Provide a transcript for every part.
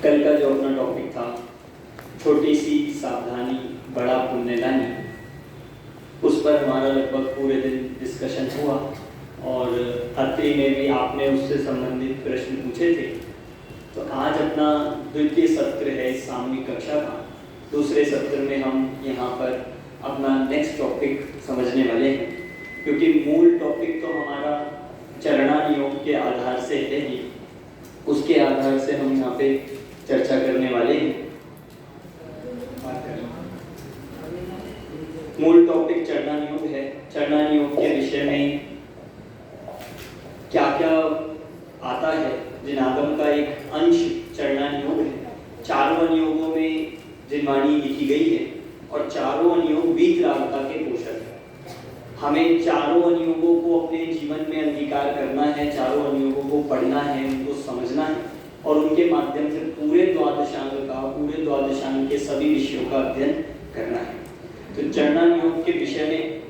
कल का जो अपना टॉपिक था छोटी सी सावधानी बड़ा पुण्यदानी, उस पर हमारा लगभग पूरे दिन डिस्कशन हुआ और अत्री में भी आपने उससे संबंधित प्रश्न पूछे थे। तो आज अपना द्वितीय सत्र है इस सामूहिक कक्षा का। दूसरे सत्र में हम यहाँ पर अपना नेक्स्ट टॉपिक समझने वाले हैं, क्योंकि मूल टॉपिक तो हमारा चरणान योग के आधार से है ही, उसके आधार से हम यहाँ पे चर्चा करने वाले हैं। मूल टॉपिक चरणान योग है। चरणान योग के विषय में क्या क्या आता है, जिनागम का एक अंश चरणान योग है। चारों अनुयोगों में जिनवाणी लिखी गई है और चारों अनुयोग वीतरागता के पोषक है। हमें चारों अनुयोगों को अपने जीवन में अंगीकार करना है, चारों अनुयोगों को पढ़ना है, उनको समझना है और उनके माध्यम से पूरे द्वादशांग के सभी विषयों का अध्ययन करना है। तो चरणान योग के विषय में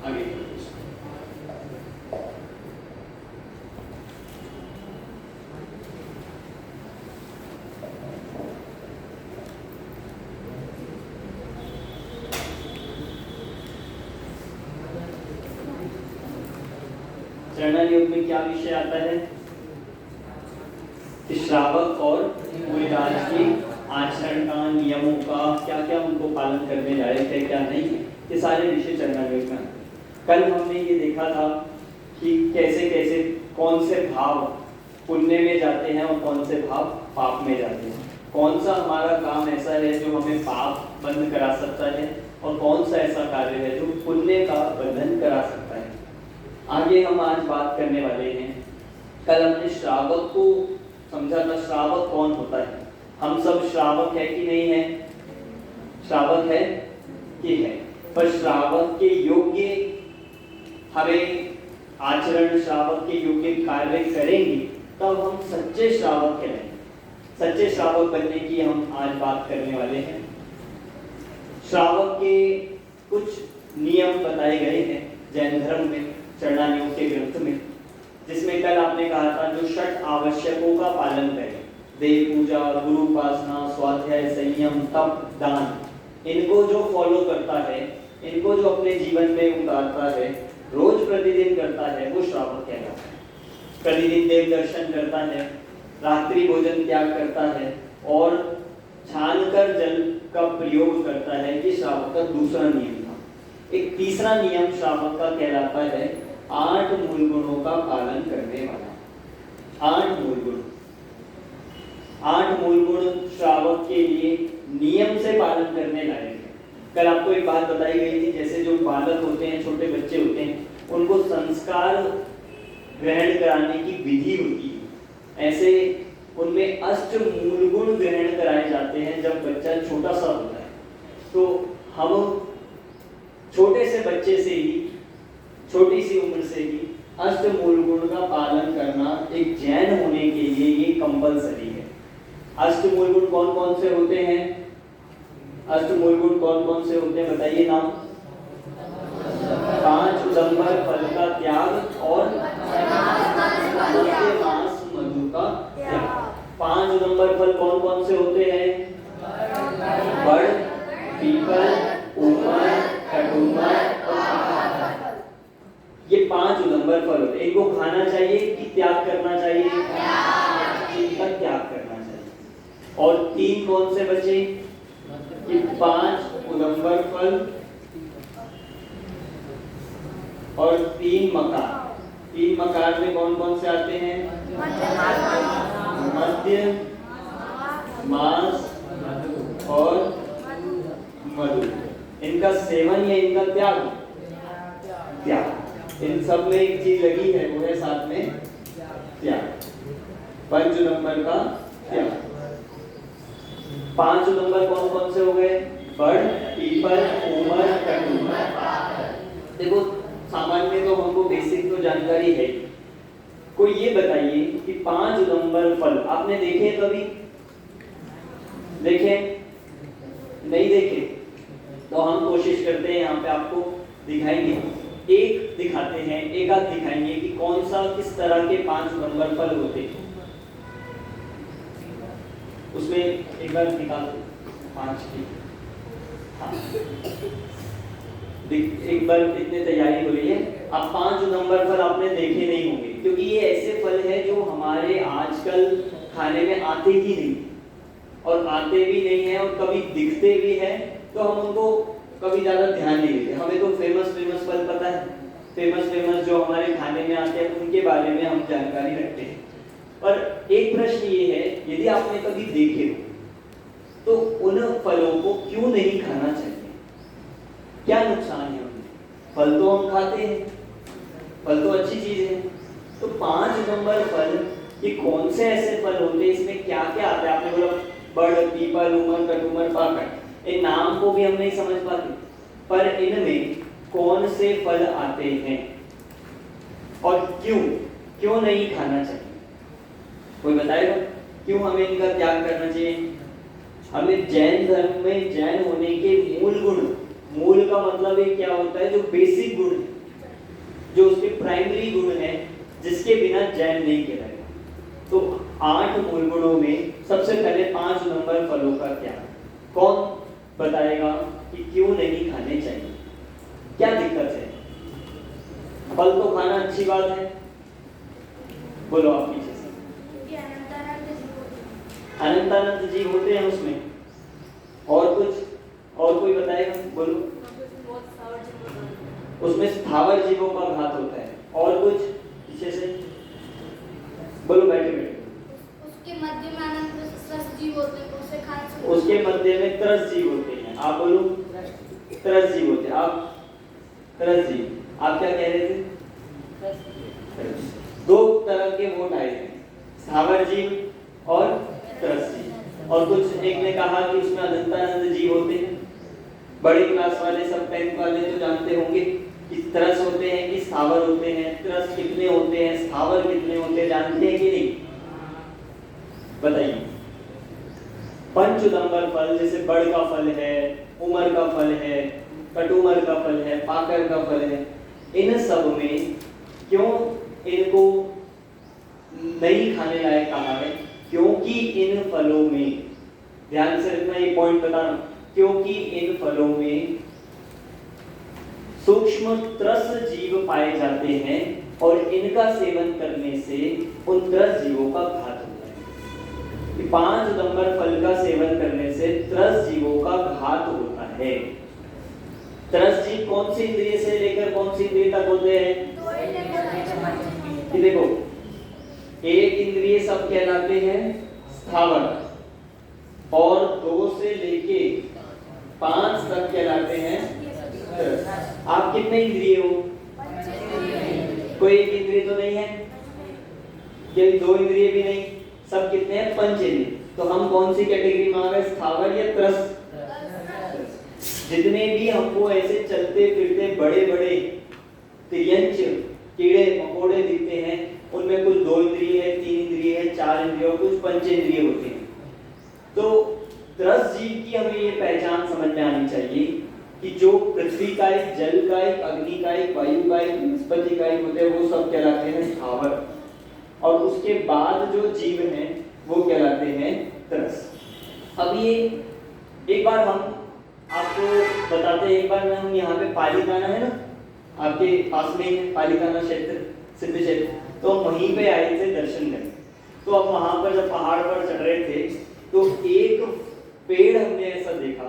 आगे चरणान योग में क्या विषय आता है कि श्रावक और मुनिराज के आचरण का, नियमों का क्या क्या उनको पालन करने लायक है, क्या नहीं है, ये सारे विषय चरणान योग में। कल हमने ये देखा था कि कैसे कैसे कौन से भाव पुण्य में जाते हैं और कौन से भाव पाप में जाते हैं। कौन सा हमारा काम ऐसा है जो हमें पाप बंद करा सकता है और कौन सा ऐसा कार्य है जो पुण्य का बंधन करा सकता है। आगे हम आज बात करने वाले हैं। कल हमने श्रावक को समझा था। श्रावक कौन होता है? हम सब श्रावक है कि नहीं है? श्रावक है कि है, पर श्रावक के योग्य हमें आचरण, श्रावक के योग्य कार्य करेंगे तब हम सच्चे श्रावक कहलाएंगे। सच्चे श्रावक बनने की हम आज बात करने वाले हैं। श्रावक के कुछ नियम बताए गए हैं जैन धर्म में, चरणान योग के ग्रंथ में, जिसमें कल आपने कहा था जो 6 आवश्यकों का पालन करें, देव पूजा, गुरु उपासना, स्वाध्याय, संयम, तप, दान, इनको जो फॉलो करता है, इनको जो अपने जीवन में उतारता है, रोज प्रतिदिन करता है, वो श्रावक कहलाता है। प्रतिदिन देव दर्शन करता है, रात्रि भोजन त्याग करता है और छानकर जल का प्रयोग करता है। ये श्रावक का दूसरा नियम था। एक तीसरा नियम श्रावक का कहलाता है 8 मूल गुणों का पालन करने वाला। 8 मूल गुण, 8 मूल गुण श्रावक के लिए नियम से पालन करने लायक है। कल आपको एक बात बताई गई थी, जैसे जो बालक होते हैं, छोटे बच्चे होते हैं, उनको संस्कार ग्रहण कराने की विधि होती है, ऐसे उनमें 8 मूल गुण ग्रहण कराए जाते हैं जब बच्चा छोटा सा होता है। तो हम छोटे से बच्चे से ही, छोटी सी उम्र से ही 8 मूल गुण का पालन करना एक जैन होने के लिए ये कंपलसरी है। 8 मूल गुण कौन कौन से होते हैं? 8 मूल गुण कौन कौन से होते हैं बताइए नाम। 5 उदंबर फल का त्याग और मांस मधु का त्याग। 5 उदंबर फल कौन कौन से होते हैं? बड़, पीपल, ऊपर, कटुम्बर और ये 5 उदंबर फल होते हैं। इनको खाना चाहिए कि त्याग करना चाहिए? इनका त्याग करना चाहिए। और 3 कौन से बचे? कि 5 उदंबर फल, और 3 मकार। 3 मकार में कौन कौन से आते हैं? मध्य, मांस और मधु। इनका सेवन या इनका त्याग? त्याग। इन सब में एक चीज लगी है, वो है साथ में त्याग। 5 नंबर का त्याग। 5 नंबर कौन कौन से हो गए? बड़, पीपल, उमर, कटुमर। देखो सामान्य तो हमको बेसिक तो जानकारी है। कोई ये बताइए कि 5 नंबर फल आपने देखे कभी? देखे? नहीं देखे? तो हम कोशिश करते हैं यहाँ पे आपको दिखाएंगे, एक दिखाते हैं, एक आध दिखाएंगे कि कौन सा किस तरह के 5 नंबर फल होते हैं। उसमें एक बार निकाल 5 की। हाँ, एक बार इतने तैयारी हो रही है। अब 5 नंबर फल आपने देखे नहीं होंगे, क्योंकि ये ऐसे फल हैं जो हमारे आजकल खाने में आते ही नहीं, और आते भी नहीं है, और कभी दिखते भी हैं तो हम उनको कभी ज्यादा ध्यान नहीं देते। हमें तो फेमस फल पता है, फेमस जो हमारे खाने में आते हैं उनके बारे में हम जानकारी रखते हैं। पर एक प्रश्न ये है, यदि आपने कभी देखे तो उन फलों को क्यों नहीं खाना चाहिए? क्या नुकसान है उनमें? फल तो हम खाते हैं, फल तो अच्छी चीज है। तो 5 नंबर फल ये कौन से ऐसे फल होते हैं, इसमें क्या क्या आता है? आपने बोला बड़, पीपल, उमर, कटुमर, पाकड़। इन नाम को भी हम नहीं समझ पाते, पर इनमें कौन से फल आते हैं और क्यों नहीं खाना चाहिए? कोई बताएगा क्यों हमें इनका त्याग करना चाहिए? हमें जैन धर्म में जैन होने के मूल गुण, मूल का मतलब ये क्या होता है? जो बेसिक गुण है, जो उसके प्राइमरी गुण है, जिसके बिना जैन नहीं कहलाएगा। तो 8 मूल गुणों में सबसे पहले 5 नंबर फलों का त्याग। कौन बताएगा कि क्यों नहीं खाने चाहिए? क्या दिक्कत है? फल तो खाना अच्छी बात है, बोलो आप पीछे से। अनंतानंद जीव होते हैं उसमें, और कुछ? और कोई बताएगा? बोलो। उसमें स्थावर जीवों का घात होता है, और कुछ पीछे से बोलो। बैठे उसके मध्य में अनंत त्रस जीव होते हैं, उसे खाने से। उसके मध्य में त्रस जीव होते हैं। आप बोलो। त्रस जीव होते हैं। आप त्रस जीव, आप क्या कह रहे थे? 2 तरह के वोट आए थे, स्थावर जीव और त्रस जीव। और कुछ एक ने कहा कि उसमें अनंतानंद जीव होते हैं। बड़े क्लास वाले सब 10th वाले तो जानते होंगे कि त्रस होते हैं कि स्थावर होते हैं। त्रस कितने होते हैं, स्थावर कितने होते हैं, जानते हैं कि नहीं? बताइए। 5 नंबर फल जैसे बड़ का फल है, उमर का फल है, कटुमर का फल है, पाकर का फल है, इन सब में क्यों इनको नहीं खाने लायक कहा है? क्योंकि इन फलों में, ध्यान से रखना ये पॉइंट बता रहा हूं, क्योंकि इन फलों में सूक्ष्म त्रस जीव पाए जाते हैं, और इनका सेवन करने से उन त्रस जीवों का घात होता है। 5 नंबर फल का सेवन करने से त्रस जीवों का घात होता है। त्रस जीव कौन सी इंद्रिय से लेकर कौन सी इंद्रिय तक होते हैं? देखो, एक इंद्रिय सब कहलाते हैं स्थावर, और 2 से लेके 5 तक कहलाते हैं त्रस। आप कितने इंद्रिय हो? कोई एक इंद्रिय तो नहीं है, कोई 2 इंद्रिय भी नहीं, सब कितने हैं? 5 इंद्रिय। तो हम कौन सी कैटेगरी में आ गए, स्थावर या त्रस? जितने भी हमको ऐसे चलते फिरते बड़े बड़े तिर्यंच कीड़े मकोड़े दिखते हैं, उनमें कुछ 2 इंद्रिय है, 3 इंद्रिय है, 4 इंद्रिय और कुछ 5 इंद्रिय होते हैं। तो त्रस जीव की हमें ये पहचान समझ में आनी चाहिए कि जो पृथ्वी का एक, जल का एक, अग्नि का एक, वायु का एक, वनस्पति का एक होते हैं, वो सब कहलाते हैं स्थावर, और उसके बाद जो जीव हैं वो कहलाते हैं त्रस। अब ये एक बार हम आपको बताते हैं, एक बार में हम यहाँ पे पालिताना है ना, आपके पास में है पालिताना क्षेत्र, सिद्ध क्षेत्र, तो वहीं पे आए थे दर्शन करने। तो अब वहां पर जब पहाड़ पर चढ़ रहे थे तो एक पेड़ हमने ऐसा देखा,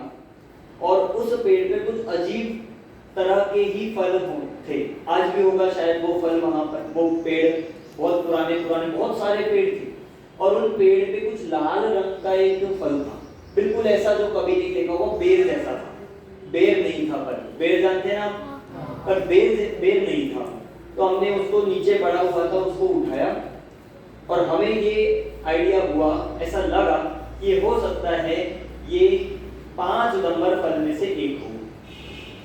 और उस पेड़ पे कुछ अजीब तरह के ही फल थे। आज भी होगा शायद वो फल वहां पर, वो पेड़ बहुत पुराने पुराने बहुत सारे पेड़ थे और उन पेड़ पे कुछ लाल रंग का एक फल था, बिल्कुल ऐसा जो कभी नहीं देखा, वो बेर जैसा था। बेर नहीं था पर बेर जानते हैं ना, पर बेर नहीं था। तो हमने उसको नीचे पड़ा हुआ था उसको उठाया और हमें ये आइडिया हुआ, ऐसा लगा कि ये हो सकता है ये 5 नंबर फल में से एक हो।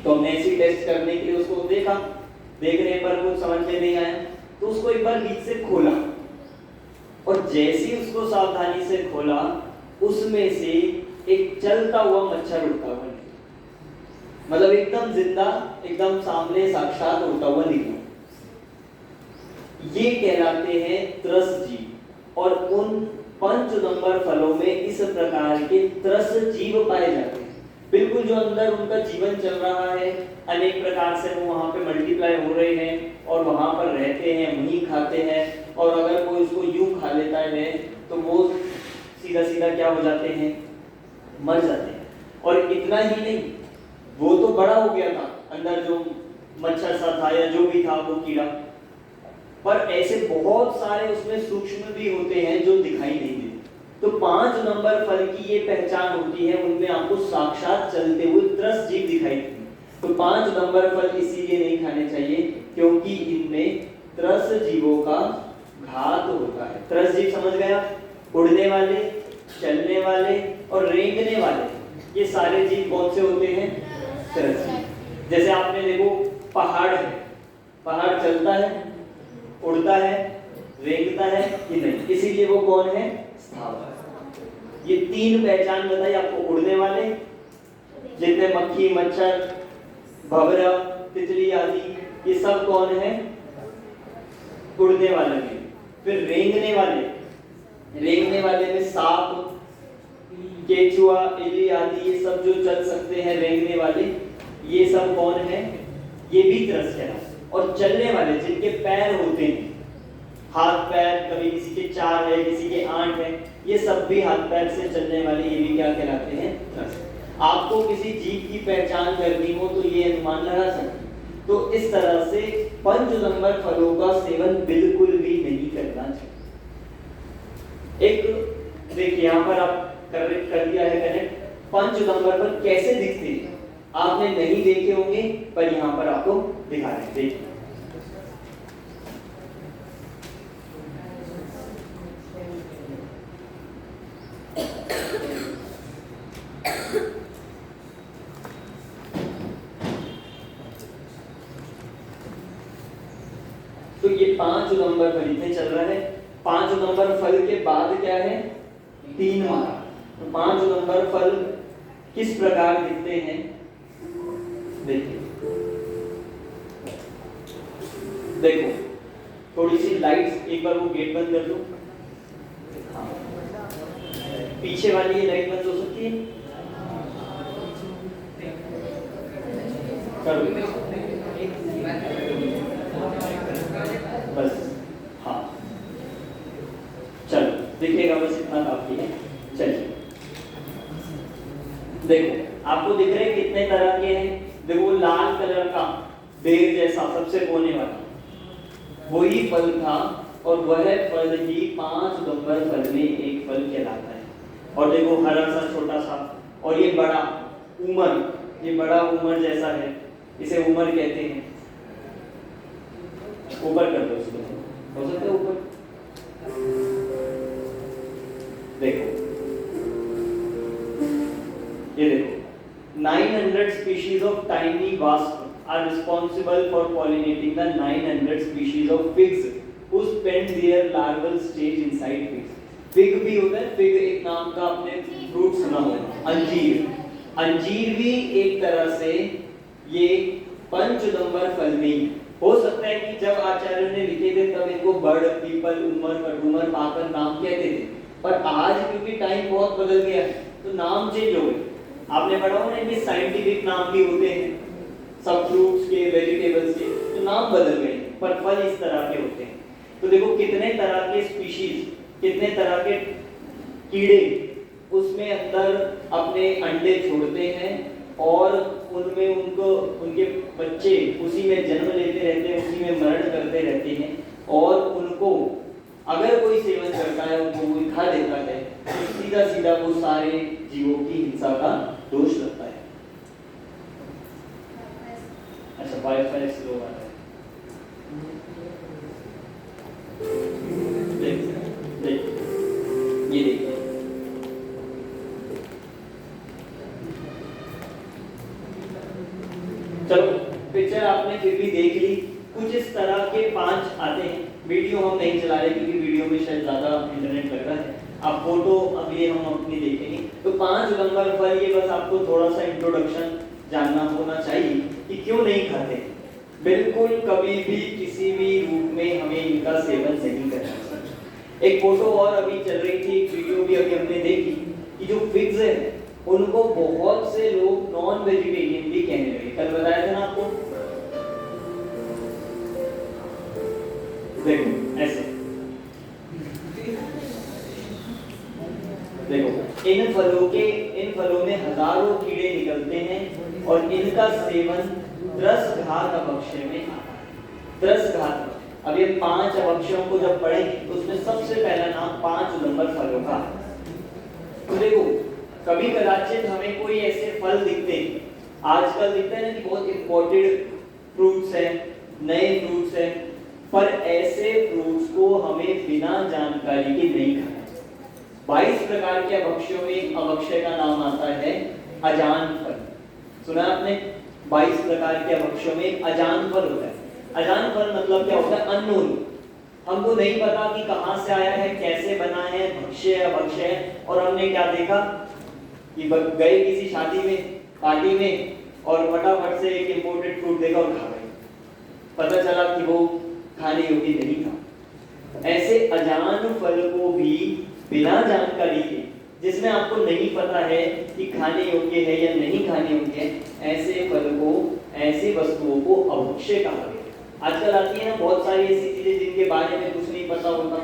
तो हमने ऐसी टेस्ट करने के लिए उसको देखा, देखने पर कुछ समझ में नहीं आया तो उसको एक बार बीच से खोला और जैसे ही उसको सावधानी से खोला उसमें से एक चलता हुआ मच्छर उड़ता हुआ निकला, मतलब एकदम जिंदा, एकदम सामने साक्षात उड़ता हुआ निकला। ये कहलाते हैं त्रस जीव और उन 5 नंबर फलों में इस प्रकार के त्रस जीव पाए जाते हैं। बिल्कुल जो अंदर उनका जीवन चल रहा है, अनेक प्रकार से वो वहां पे मल्टीप्लाई हो रहे हैं और वहां पर रहते हैं, वहीं खाते हैं और अगर कोई उसको यूं खा लेता है तो वो सीधा सीधा क्या हो जाते हैं, मर जाते हैं। और इतना ही नहीं, वो तो बड़ा हो गया था अंदर जो मच्छर सा था या जो भी था वो कीड़ा, पर ऐसे बहुत सारे उसमें सूक्ष्म भी होते हैं जो दिखाई नहीं देते। तो 5 नंबर फल की ये पहचान होती है, उनमें आपको साक्षात चलते हुए त्रस जीव दिखाई देते हैं। तो 5 नंबर फल इसीलिए नहीं खाने चाहिए क्योंकि इनमें त्रस जीवों का घात होता है। त्रस जीव समझ गया, उड़ने वाले, चलने वाले और रेंगने वाले, ये सारे जीव कौन से होते हैं, त्रस जीव। जैसे आपने देखो पहाड़ है, पहाड़ चलता है, उड़ता है, रेंगता है कि नहीं, इसीलिए वो कौन है, स्थावर। ये 3 पहचान बताई आपको, उड़ने वाले जितने मक्खी, मच्छर, भंवरा, तितली आदि, ये सब कौन है, उड़ने वाले में। फिर रेंगने वाले, रेंगने वाले में सांप, केचुआ, इली आदि ये सब जो चल सकते हैं रेंगने वाले, ये सब कौन है, ये भी त्रस है। और चलने वाले जिनके पैर होते हैं, हाथ पैर, कभी किसी के 4 है, किसी के 8 है, ये सब भी हाथ पैर से चलने वाले, ये भी क्या कहलाते हैं, त्रस। आपको किसी जीव की पहचान करनी हो तो ये अनुमान लगा सकते हैं। तो इस तरह से 5 नंबर फलों का सेवन बिल्कुल भी नहीं करना चाहिए। एक देखिए यहाँ पर आप कर दिया है कनेक्ट, 5 नंबर फल कैसे दिखते हैं आपने नहीं देखे होंगे, पर यहाँ पर आपको दिखा रहे हैं, देखिए। तो ये 5 नंबर फल इतने चल रहा है। 5 नंबर फल के बाद क्या है, 3 मारा। तो 5 नंबर फल किस प्रकार दिखते हैं, देखिए। देखो थोड़ी सी लाइट्स, एक बार वो गेट बंद कर दो। हाँ, पीछे वाली ये लाइट बंद हो सकती है, कर दो बस। हाँ चलो, दिखेगा बस इतना काफी है। चलिए देखो, आपको दिख रहे हैं कितने तरह के हैं। देखो लाल कलर का बेर जैसा सबसे कोने वाला वही फल था और वह फल ही 5 नंबर फल में एक फल कहलाता है। और देखो हरा सा छोटा सा, और ये बड़ा उमर, ये बड़ा उमर जैसा है, इसे उमर कहते हैं। ऊपर कर दो इसको, हो सकता है ऊपर। देखो ये देखो, 900 species of tiny wasps are responsible for pollinating the 900 species of figs who spend their larval stage inside figs. Fig भी होता है, फिग एक नाम का आपने फ्रूट सुना होगा, अंजीर। अंजीर भी एक तरह से ये 5 नंबर फल में हो सकता है कि जब आचार्यों ने लिखे थे तब इनको बर्ड, पीपल, उमर, कटूमर, पाकर नाम कहते थे, पर आज क्योंकि टाइम बहुत बदल गया है तो नाम चेंज हो गए। आपने पढ़ा होगा कि साइंटिफिक नाम भी होते हैं सब फ्रूट्स के, वेजिटेबल्स के, तो नाम बदल गए, पर फल इस तरह के होते हैं। तो देखो कितने तरह के स्पीशीज, कितने तरह के कीड़े उसमें अंदर अपने अंडे छोड़ते हैं और उनमें उनको उनके बच्चे उसी में जन्म लेते रहते हैं, उसी में मरण करते रहते हैं, और उनको अगर कोई सेवन करता है, उनको कोई खा देता है, तो सीधा सीधा वो सारे जीवों की हिंसा का दोष लगता है। अच्छा, वाईफाई स्लो आ रहा है। देख ये देखिए, चलो पिक्चर आपने फिर भी देख ली। कुछ इस तरह के 5 आते हैं। वीडियो हम नहीं चला रहे क्योंकि वीडियो में शायद ज्यादा इंटरनेट लग रहा है। आप फोटो अगले हम अपनी देखेंगे। तो 5 नंबर पर ये बस आपको थोड़ा सा इंट्रोडक्शन जानना होना चाहिए कि क्यों नहीं खाते। बिल्कुल कभी भी किसी भी रूप में हमें इनका सेवन नहीं करना चाहिए। एक फोटो और अभी चल रही थी, एक वीडियो भी अभी हमने देखी कि जो फिग्स है उनको बहुत से लोग नॉन वेजिटेरियन भी कहने लगे। कल बताया था ना आपको। देखो ऐसे, देखो इन फलों में हजारों कीड़े निकलते हैं और इनका सेवन 10 घात अभक्ष्य में आता है। 10 घात। अब ये 5 अभक्ष्यों को जब पढ़ेंगे तो उसमें सबसे पहला नाम 5 नंबर फलों का। तो देखो कभी कदाचित हमें कोई ऐसे फल दिखते हैं, आजकल दिखता है ना कि बहुत इंपोर्टेड फ्रूट्स हैं, नए फ्रूट्स हैं, पर ऐसे फ्रूट्स को हमें बिना जानकारी के नहीं खाना। 22 प्रकार के अभक्ष्यों में एक अभक्ष्य का नाम आता है अजान फल। सुना आपने? 22 प्रकार के अभक्ष्यों में एक अजान फल होता है। अजान फल मतलब क्या होता है? अननोन। हमको नहीं पता कि कहां से आया है, कैसे बना है, भक्ष्य है अभक्ष्य है, और हमने क्या देखा कि गए किसी शादी में, पार्टी में, और फटाफट से एक इंपोर्टेड फ्रूट देखा और खा गए। पता चला कि वो खाने योग्य नहीं था। ऐसे अजान फल को भी बिना जानकारी के, जिसमें आपको नहीं पता है कि खाने योग्य है या नहीं खाने योग्य है, ऐसे फल को, ऐसी वस्तुओं को अभक्ष्य कहा गया। आजकल आती है ना बहुत सारी ऐसी चीजें जिनके बारे में कुछ नहीं पता होता।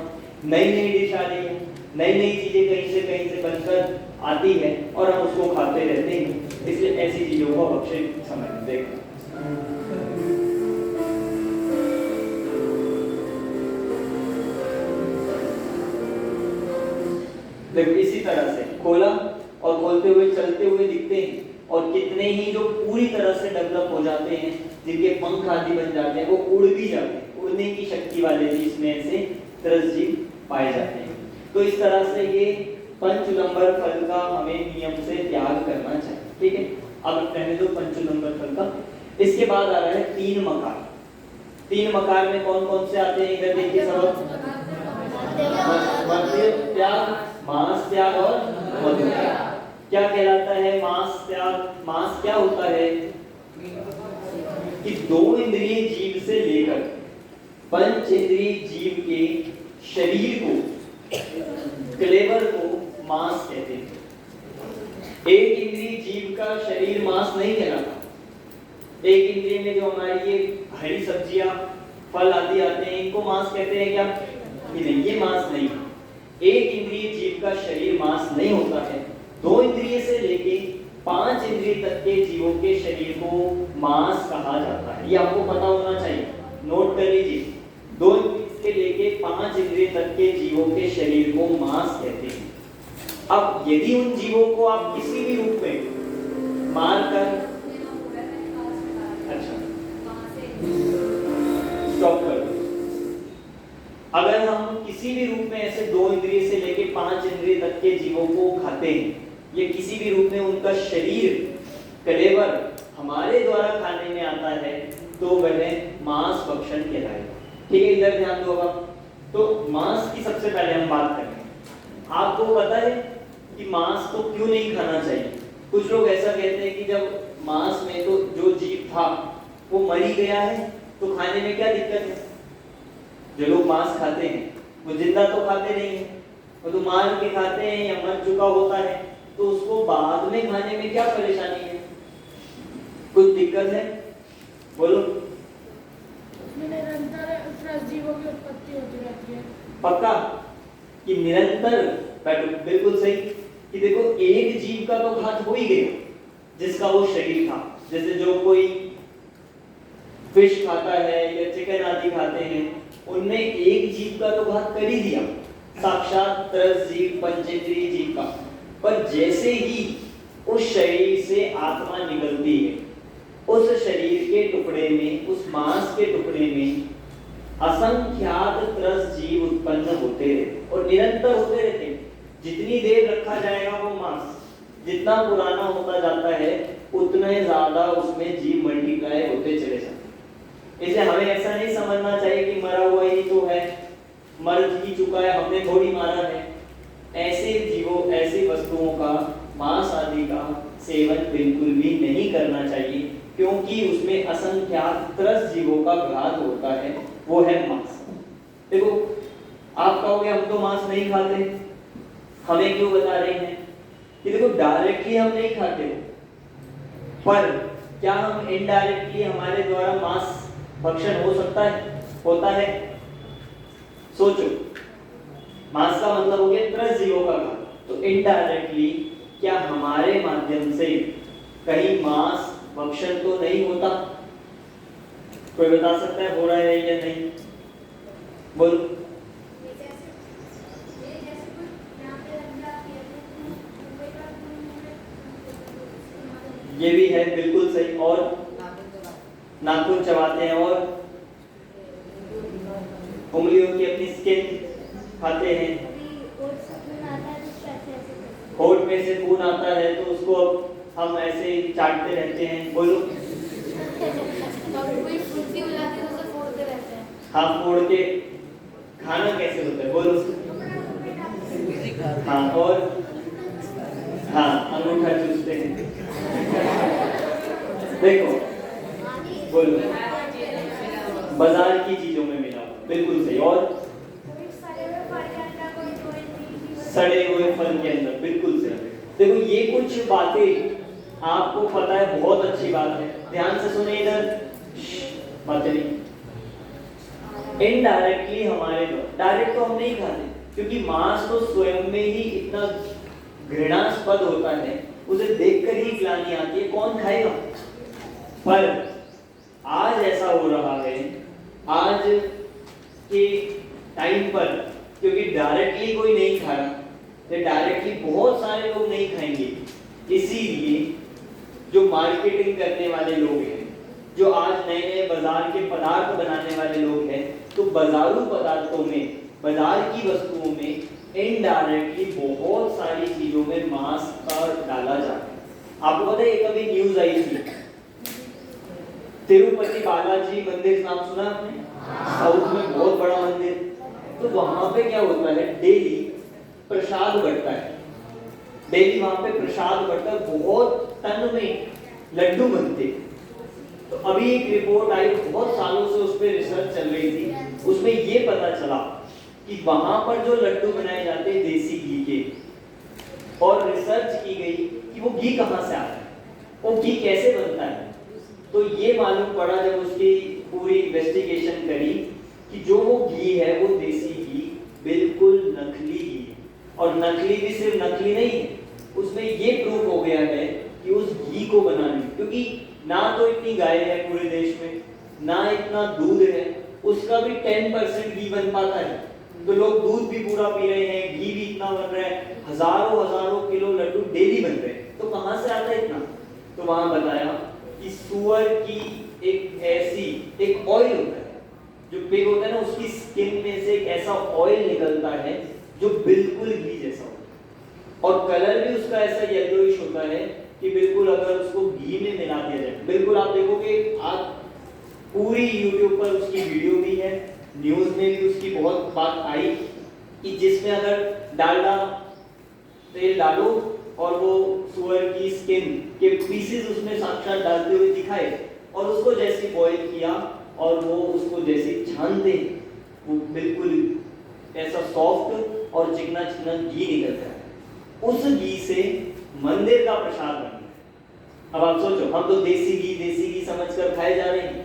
नई नई डिश आ रही है, नई नई चीजें कहीं से बनकर आती है और हम उसको खाते रहते हैं। इसलिए ऐसी चीजों को अभक्ष्य समझते हैं। देखो इसी तरह से खोला और खोलते हुए चलते हुए दिखते हैं, और कितने ही जो पूरी तरह से डेवलप हो जाते हैं, जिनके पंख आदि बन जाते हैं, वो उड़ भी जाते हैं। उड़ने की शक्ति वाले भी इसमें ऐसे त्रसजीव पाए जाते हैं। तो इस तरह से ये 5 नंबर फल का हमें नियम से त्याग करना चाहिए। ठीक है, अब रहने दो 5 नंबर फल का। इसके बाद आ रहा है 3 मकार। 3 मकार में कौन कौन से आते हैं? इधर देखिए सब। मध्य त्याग, मांस त्याग और मधु त्याग। क्या कहलाता है मांस त्याग? मांस क्या होता है कि 2 इंद्रिय जीव से लेकर 5 इंद्रिय जीव के शरीर को, क्लेवर को मांस कहते हैं। एक इंद्रिय जीव का शरीर मांस नहीं कहलाता। एक इंद्रिय में जो हमारी ये हरी सब्जियां, फल आदि आते हैं, इनको मांस कहते हैं क्या? नहीं, ये मांस नहीं। एक इंद्रिय जीव का शरीर मांस नहीं होता है। 2 इंद्रिय से लेके 5 इंद्रिय तक के जीवों के शरीर को मांस कहा जाता है। ये आपको पता होना चाहिए, नोट कर लीजिए। 2 इंद्रिय से लेके 5 इंद्रिय तक के जीवों के शरीर को मांस कहते हैं। अब यदि उन जीवों को आप किसी भी रूप में मारकर, अच्छा स्टॉप कर दो। अगर हम किसी भी रूप में ऐसे 2 इंद्रिय से लेके 5 इंद्रिय तक के जीवों को खाते हैं, ये किसी भी रूप में उनका शरीर, कलेवर हमारे द्वारा खाने में आता है, तो वह मांस भक्षण कहलाएगा। ठीक है, इधर ध्यान दो। अब तो मांस की सबसे पहले हम बात करें। आपको पता है कि मांस तो क्यों नहीं खाना चाहिए? कुछ लोग ऐसा कहते हैं कि जब मांस में तो जो जीव था वो मर ही गया है, तो खाने में क्या दिक्कत है? जो लोग मांस खाते हैं वो जिंदा तो खाते नहीं है, वो तो मार के खाते हैं या मर चुका होता है, तो उसको बाद में खाने में क्या परेशानी है? कुछ दिक्कत है? बोलो। उसमें निरंतर त्रसजीवों की उत्पत्ति होती रहती है। पक्का कि निरंतर? बिल्कुल सही कि देखो एक जीव का तो घात हो ही गया जिसका वो शरीर था, जैसे जो कोई फिश खाता है या चिकन आदि खाते हैं, उनने एक जीव का तो घात कर ही दिया, साक्षात त्रस जीव पंचेंद्रिय जीव का। पर जैसे ही उस शरीर से आत्मा निकलती है, उस शरीर के टुकड़े में, उस मांस के टुकड़े में असंख्यात त्रस जीव उत्पन्न होते रहते और निरंतर होते रहते। जितनी देर रखा जाएगा वो मांस, जितना पुराना होता जाता है, उतने ज्यादा उसमें जीव मल्टीप्लाई होते चले जाते। इसलिए हमें ऐसा नहीं समझना चाहिए कि मरा हुआ ही तो है, मर ही चुका है, हमने थोड़ी मारा है। ऐसे जीवों, ऐसी वस्तुओं का, मांस आदि का सेवन बिल्कुल भी नहीं करना चाहिए, क्योंकि उसमें असंख्यात त्रस जीवों का घात होता है, वो है मांस। देखो, आप कहोगे हम तो मांस नहीं खाते, हमें क्यों बता रहे हैं कि देखो डायरेक्टली हम नहीं खाते, पर क्या हम इनडायरेक्टली हमारे द्वारा मांस भक्षण हो सकता है, होता है? सोचो, मांस का मतलब हो गया त्रस जीवों का घात, तो इनडायरेक्टली क्या हमारे माध्यम से कहीं मांस भक्षण तो नहीं होता? कोई बता सकता है हो रहा है या नहीं? बोलो। ये भी है, बिल्कुल सही। और नाखून चबाते हैं और उंगलियों की अपनी स्किन खाते हैं, होठ में से खून आता है तो उसको हम ऐसे ही चाटते रहते हैं। बोलो। हाँ, फोड़ के खाना कैसे होता है? बोलो। हाँ, और हाँ, अंगूठा चूसते हैं। देखो, बोलो, बाजार की चीजों में मिला, बिल्कुल सही। और सड़े हुए फल के अंदर, बिल्कुल सही। देखो, ये कुछ बातें आपको पता है, बहुत अच्छी बात है, ध्यान से सुने इधर, बातें नहीं। इनडायरेक्टली हमारे द्वारा, डायरेक्ट तो हम नहीं खाते, क्योंकि मांस तो स्वयं में ही इतना घृणास्पद होता है, उसे देखकर ही ग्लानि आती है, कौन खाएगा? पर आज ऐसा हो रहा है, आज के टाइम पर, क्योंकि डायरेक्टली कोई नहीं खा रहा, तो डायरेक्टली बहुत सारे लोग नहीं खाएंगे, इसीलिए जो मार्केटिंग करने वाले लोग हैं, जो आज नए नए बाजार के पदार्थ बनाने वाले लोग हैं, तो बाजारू पदार्थों में, बाजार की वस्तुओं में इनडायरेक्टली बहुत सारी चीजों में मांस का डाला जाता है। आपको पता है, कभी न्यूज आई थी, तिरुपति बालाजी मंदिर, नाम सुना आपने? साउथ में बहुत बड़ा मंदिर, तो वहां पे क्या होता है, डेली प्रसाद बढ़ता है, डेली वहां पे प्रसाद बढ़ता है, बहुत टन में लड्डू बनते। तो अभी एक रिपोर्ट आई, बहुत सालों से उस पर रिसर्च चल रही थी, उसमें ये पता चला कि वहां पर जो लड्डू बनाए जाते हैं देसी घी के, और रिसर्च की गई कि वो घी कहां से आता है, वो घी कैसे बनता है। तो ये मालूम पड़ा जब उसकी पूरी इन्वेस्टिगेशन करी कि जो वो घी है वो देसी घी बिल्कुल नकली घी है, और नकली भी सिर्फ नकली नहीं है, उसमें ये प्रूफ हो गया है कि उस घी को बनाने, क्योंकि ना तो इतनी गाय है पूरे देश में, ना इतना दूध है, उसका भी 10% घी बन पाता है, तो लोग दूध भी पूरा पी रहे हैं, घी भी इतना बन रहा है, हजारों हजारों किलो लड्डू डेली बन रहे हैं, तो कहां से आता है इतना? तो वहां बताया कि सुअर की एक ऑयल होता है, जो पिग होता है ना, उसकी स्किन में से एक ऐसा ऑयल निकलता है जो बिल्कुल घी जैसा होता है, और कलर भी उसका ऐसा येलोइश होता है कि बिल्कुल अगर उसको घी में मिला दिया जाए, बिल्कुल आप देखोगे, आप पूरी YouTube पर उसकी वीडियो भी है, न्यूज में भी उसकी बहुत बात आई कि जिसमें अगर डालडा तेल डालो और वो सुअर की स्किन के पीसेस उसमें साक्षात डालते हुए दिखाए, और उसको जैसे बॉईल किया और वो उसको जैसे छानते, वो बिल्कुल ऐसा सॉफ्ट और चिकना चिकना घी निकलता है, उस घी से मंदिर का प्रसाद बनता है। अब आप सोचो, हम तो देसी घी समझकर खाए जा रहे हैं,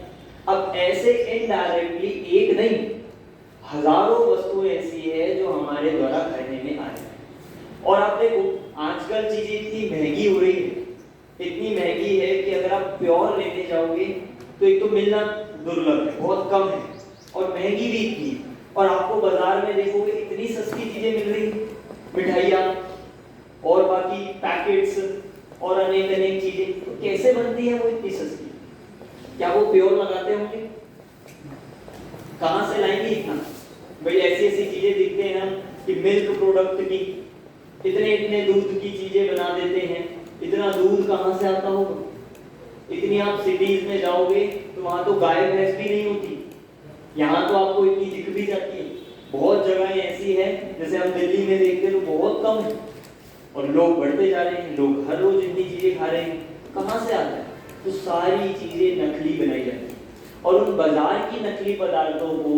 अब ऐसे इनडायरेक्टली एक नहीं, हजारों वस्तुएं ऐसी है जो हमारे द्वारा खाने में आ रही है। और आप देखो, आजकल चीजें इतनी महंगी हो रही है, इतनी महंगी है कि अगर आप प्योर लेने जाओगे तो एक तो मिलना दुर्लभ है, बहुत कम है, और महंगी भी इतनी है। और आपको बाजार में देखोगे इतनी सस्ती चीजें मिल रही, मिठाइयाँ और बाकी पैकेट्स और अनेक अनेक चीजें, तो कैसे बनती है वो इतनी सस्ती? क्या वो प्योर लगाते होंगे? कहाँ से लाएंगे इतना? भाई ऐसी ऐसी चीजें दिखते हैं हम कि मिल्क प्रोडक्ट की इतने इतने दूध की चीजें बना देते हैं, इतना दूध कहाँ से आता होगा? इतनी आप सिटीज में जाओगे तो वहां तो गाय भैंस भी नहीं होती, यहाँ तो आपको इतनी दिख भी जाती है। बहुत जगहें ऐसी है जैसे हम दिल्ली में देखते हैं तो बहुत कम है, और लोग बढ़ते जा रहे हैं, लोग हर रोज इतनी चीजें खा रहे हैं, कहाँ से आता है? तो सारी चीजें नकली बनाई जाती है, और उन बाजार की नकली पदार्थों को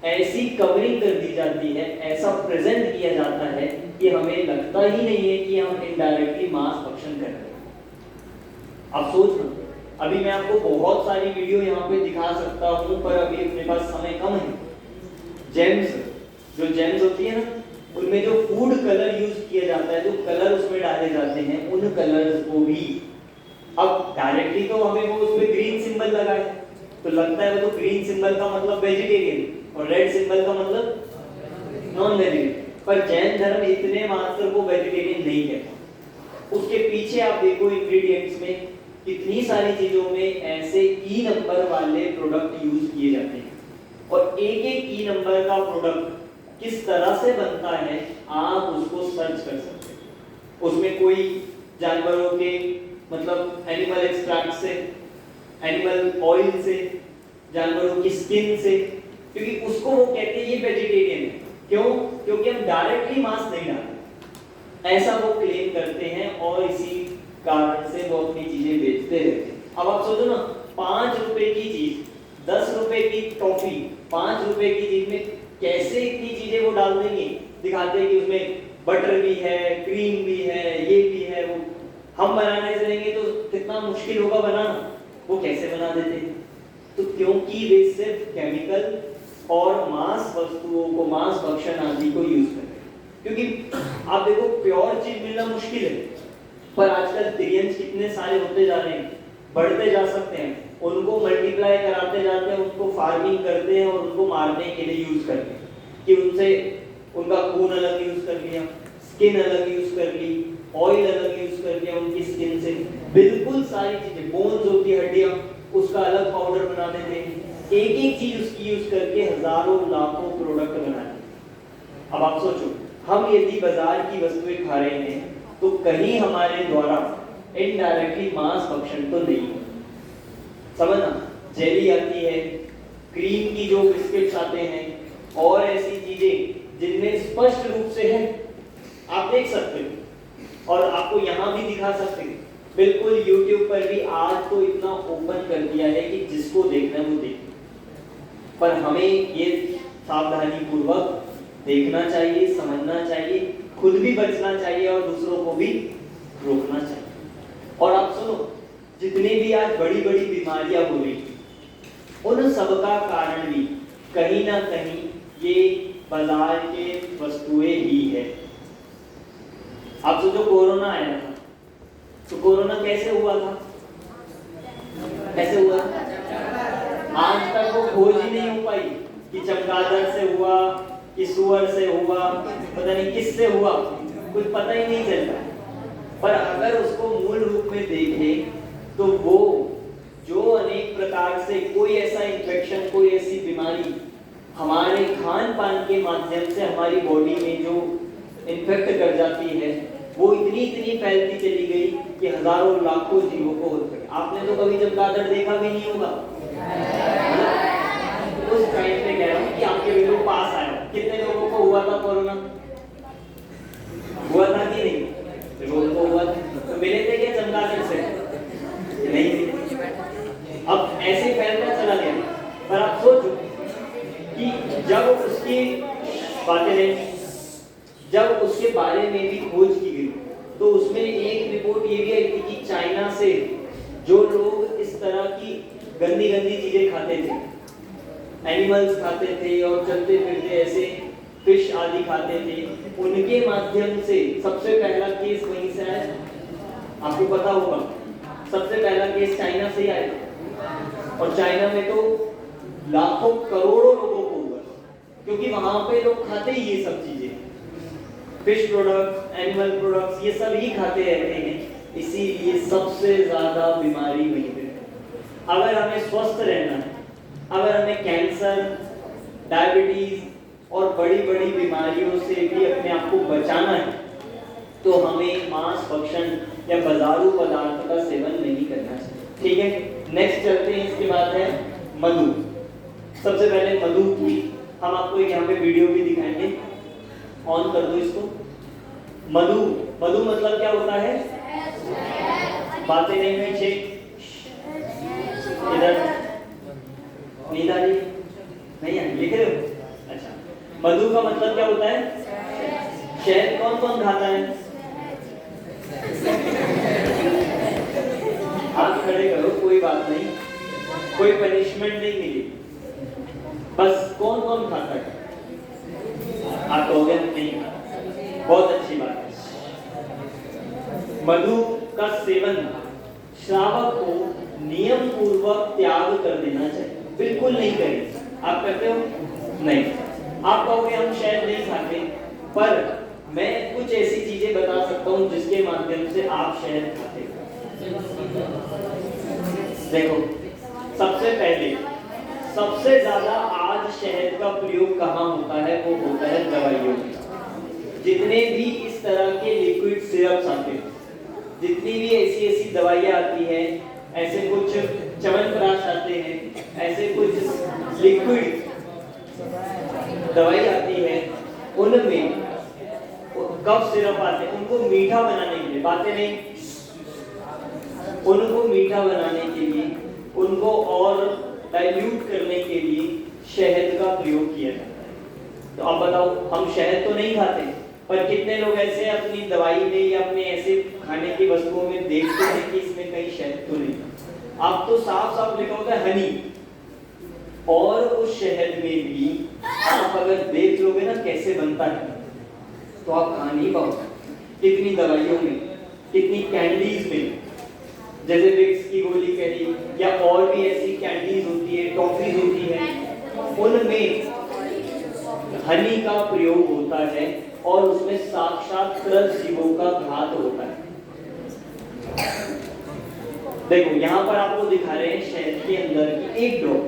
ऐसी कवरिंग कर दी जाती है, ऐसा प्रेजेंट किया जाता है कि हमें लगता ही नहीं है कि हम इनडायरेक्टली मांस भक्षण कर रहे हैं। अब सोच लो, अभी मैं आपको बहुत सारी वीडियो यहाँ पे दिखा सकता हूँ, पर अभी अपने पास समय कम है। जेम्स, जो जेम्स होती है ना, उनमें जो फूड कलर यूज किया जाता है, जो कलर उसमें डाले जाते हैं, उन कलर्स को भी अब डायरेक्टली तो हमें वो उसमें ग्रीन सिंबल लगा है तो लगता है वो तो ग्रीन सिंबल का मतलब वेजिटेरियन और रेड सिंबल का मतलब नॉन वेजिटेरियन, पर जैन धर्म इतने मात्र को वेजिटेरियन नहीं कहता। उसके पीछे आप देखो इंग्रेडिएंट्स में कितनी सारी चीजों में ऐसे ई नंबर वाले प्रोडक्ट यूज किए जाते हैं, और एक एक ई नंबर का प्रोडक्ट किस तरह से बनता है आप उसको सर्च कर सकते हैं। उसमें कोई जानवरों के मतलब एनिमल एक्सट्रैक्ट से, एनिमल ऑयल से, जानवरों की स्किन से, क्योंकि उसको वो कहते हैं ये वेजिटेरियन है। क्यों? क्योंकि हम डायरेक्टली मांस नहीं डालते, ऐसा वो क्लेम करते हैं, और इसी कारण से वो अपनी चीजें बेचते रहते हैं। अब आप सोचो ना, 5 रुपए की चीज, 10 रुपए की टॉफी, 5 रुपए की चीज में कैसे इतनी चीजें वो डाल देंगे? दिखाते हैं कि उसमें बटर भी है, क्रीम भी है, ये भी है, वो हम बनाने चलेंगे तो कितना मुश्किल होगा बनाना, वो कैसे बना देते हैं? तो क्योंकि वे सिर्फ केमिकल और मांस वस्तुओं को, मांस भक्षण आदि को यूज करते हैं। क्योंकि आप देखो प्योर चीज मिलना मुश्किल है, पर आजकल वेरिएंट्स कितने सारे होते जा रहे हैं, बढ़ते जा सकते हैं, उनको मल्टीप्लाई कराते जाते हैं, उनको फार्मिंग करते हैं और उनको मारने के लिए यूज करते हैं कि उनसे उनका खून अलग यूज कर लिया, स्किन अलग यूज कर ली, ऑयल अलग यूज कर लिया उनकी स्किन से, बिल्कुल सारी चीजें, बोन्स होती है, हड्डियां, उसका अलग पाउडर बना देते हैं, एक एक चीज उसकी यूज करके हजारों लाखों प्रोडक्ट बनाते। अब आप सोचो, हम यदि बाजार की वस्तुएं खा रहे हैं तो कहीं हमारे द्वारा इनडायरेक्टली मांस भक्षण तो नहीं हो, समझना। जेली आती है, क्रीम की जो बिस्किट्स आते हैं, और ऐसी चीजें जिनमें स्पष्ट रूप से है, आप देख सकते हो और आपको यहाँ भी दिखा सकते हैं, बिल्कुल YouTube पर भी आज तो इतना ओपन कर दिया है कि जिसको देखना है वो देखे, पर हमें ये सावधानी पूर्वक देखना चाहिए, समझना चाहिए, खुद भी बचना चाहिए और दूसरों को भी रोकना चाहिए। और आप सुनो, जितनी भी आज बड़ी बड़ी बीमारियां हो रही, उन सबका कारण भी कहीं ना कहीं ये बाजार के वस्तुएं ही है। आप सोचो कोरोना आया था, तो कोरोना कैसे हुआ था? कैसे हुआ? आज तक वो खोज ही नहीं हो पाई कि चमगादड़ से हुआ, कि सुअर से हुआ, पता नहीं किससे हुआ, कुछ पता ही नहीं चलता। पर अगर उसको मूल रूप में देखें तो वो जो अनेक प्रकार से कोई ऐसा इन्फेक्शन, कोई ऐसी बीमारी हमारे खान पान के माध्यम से हमारी बॉडी में जो इन्फेक्ट कर जाती है, वो इतनी फैलती चली गई कि हजारों लाखों जीवों को हो सके। आपने तो कभी चमगादड़ देखा भी नहीं होगा, उस टाइम पे कह रहा हूँ कि आपके बिल्कुल पास आया, कितने लोगों को हुआ था कोरोना? हुआ था कि नहीं? लोगों को हुआ था, तो मिले थे क्या चमगादड़ से? नहीं थे। अब ऐसे फैलता चला गया। पर आप सोचो कि जब उसकी बातें, जब उसके बारे में भी खोज की गई, तो उसमें एक रिपोर्ट ये भी आई थी कि चाइना से जो लोग इस तरह की गंदी गंदी चीजें खाते थे, एनिमल्स खाते थे और चलते फिरते ऐसे फिश आदि खाते थे, उनके माध्यम से सबसे पहला केस वहीं से आया। आपको पता होगा सबसे पहला केस चाइना से ही आया और चाइना में तो लाखों करोड़ों लोगों को हुआ क्योंकि वहां पे लोग खाते ही ये सब चीजें, फिश प्रोडक्ट्स, एनिमल प्रोडक्ट्स, ये सब ही खाते रहते हैं, इसीलिए सबसे ज्यादा बीमारी वहीं पे। अगर हमें स्वस्थ रहना है, अगर हमें कैंसर, डायबिटीज और बड़ी बड़ी बीमारियों से भी अपने आप को बचाना है तो हमें मांस भक्षण या बाजारू पदार्थ का सेवन नहीं करना चाहिए। ठीक है, नेक्स्ट चलते हैं। इसके बाद है मधु। सबसे पहले मधु की हम आपको एक यहाँ पे वीडियो भी दिखाएंगे, ऑन कर दो इसको। मधु, मधु मतलब क्या होता है? बातें नहीं हुई, छे इधर नींद आ रही नहीं है, लिख रहे हो? अच्छा, मधु का मतलब क्या होता है? शहद कौन कौन खाता है? हाथ खड़े करो, कोई बात नहीं, कोई पनिशमेंट नहीं मिली, बस कौन कौन खाता है? आप हो गया नहीं, बहुत अच्छी बात है। मधु का सेवन श्रावक को नियम पूर्वक त्याग कर देना चाहिए, बिल्कुल नहीं करें। आप करते हो? नहीं। आप कहोगे हम शहद नहीं खाते, पर मैं कुछ ऐसी चीजें बता सकता हूं जिसके माध्यम से आप शहद खाते हो। देखो, सबसे पहले सबसे ज्यादा आज शहद का प्रयोग कहाँ होता है? वो होता है दवाइयों में। जितने भी इस तरह के लिक्विड सिरप्स आते हैं, जितनी भी ऐसी दवाइयाँ आती हैं, ऐसे कुछ च्यवनप्राश आते हैं, ऐसे कुछ लिक्विड दवाई आती है, उनमें कफ सिरप आते हैं, उनको मीठा बनाने के लिए, बातें नहीं, उनको मीठा बनाने के लिए, उनको और डाइल्यूट करने के लिए शहद का प्रयोग किया जाता है। तो आप बताओ, हम शहद तो नहीं खाते, पर कितने लोग ऐसे अपनी दवाई में या अपने ऐसे खाने की वस्तुओं में देखते हैं कि इसमें कहीं शहद तो नहीं। आप तो साफ साफ लिखा होता है हनी, और उस शहद में भी आप अगर देख लोगे ना कैसे बनता है तो आप खा नहीं पाओगे। कितनी दवाइयों में, कितनी कैंडीज में, जैसे विक्स की गोली कही या और भी ऐसी कैंडीज होती है, टॉफीज होती है, उनमें हनी का प्रयोग होता है और उसमें साक्षात त्रस्त जीवों का घात होता है। देखो, यहाँ पर आपको दिखा रहे हैं शहद के अंदर की एक ड्रॉप,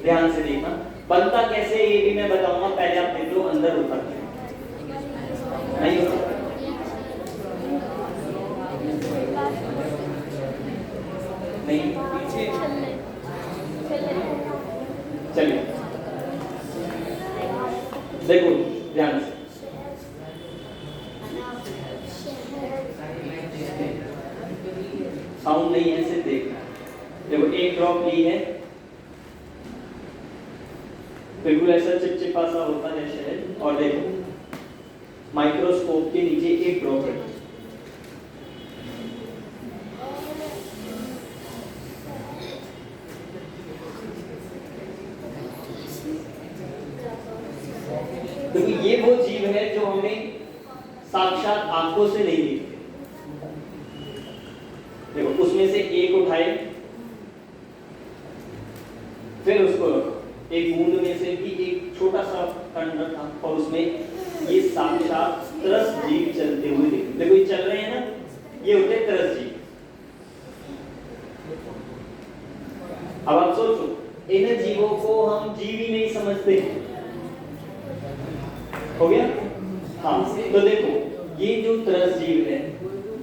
ध्यान से देखना। बनता कैसे ये भी मैं बताऊंगा, पहले आप देख लो अंदर होता है नहीं होता। नहीं, चलिए देखो ध्यान से, साउंड नहीं है, सिर्फ देखना। देखो, एक ड्रॉप ली है, बिल्कुल ऐसा चिपचिपा सा होता है शहद, और देखो माइक्रोस्कोप के नीचे एक ड्रॉप है। क्योंकि ये वो जीव है जो हमें साक्षात आंखों से नहीं दिखते। देखो, उसमें से एक उठाए, फिर उसको रखो, एक बूंद में से भी एक छोटा सा कण रखा और उसमें ये साक्षात त्रस्त जीव चलते हुए देखो। देखो, ये चल रहे हैं ना, ये होते हैं त्रस्त जीव। अब आप सोचो, इन जीवों को हम जीव ही नहीं समझते, हो गया? हाँ, तो देखो, ये जो त्रस्त जीव है,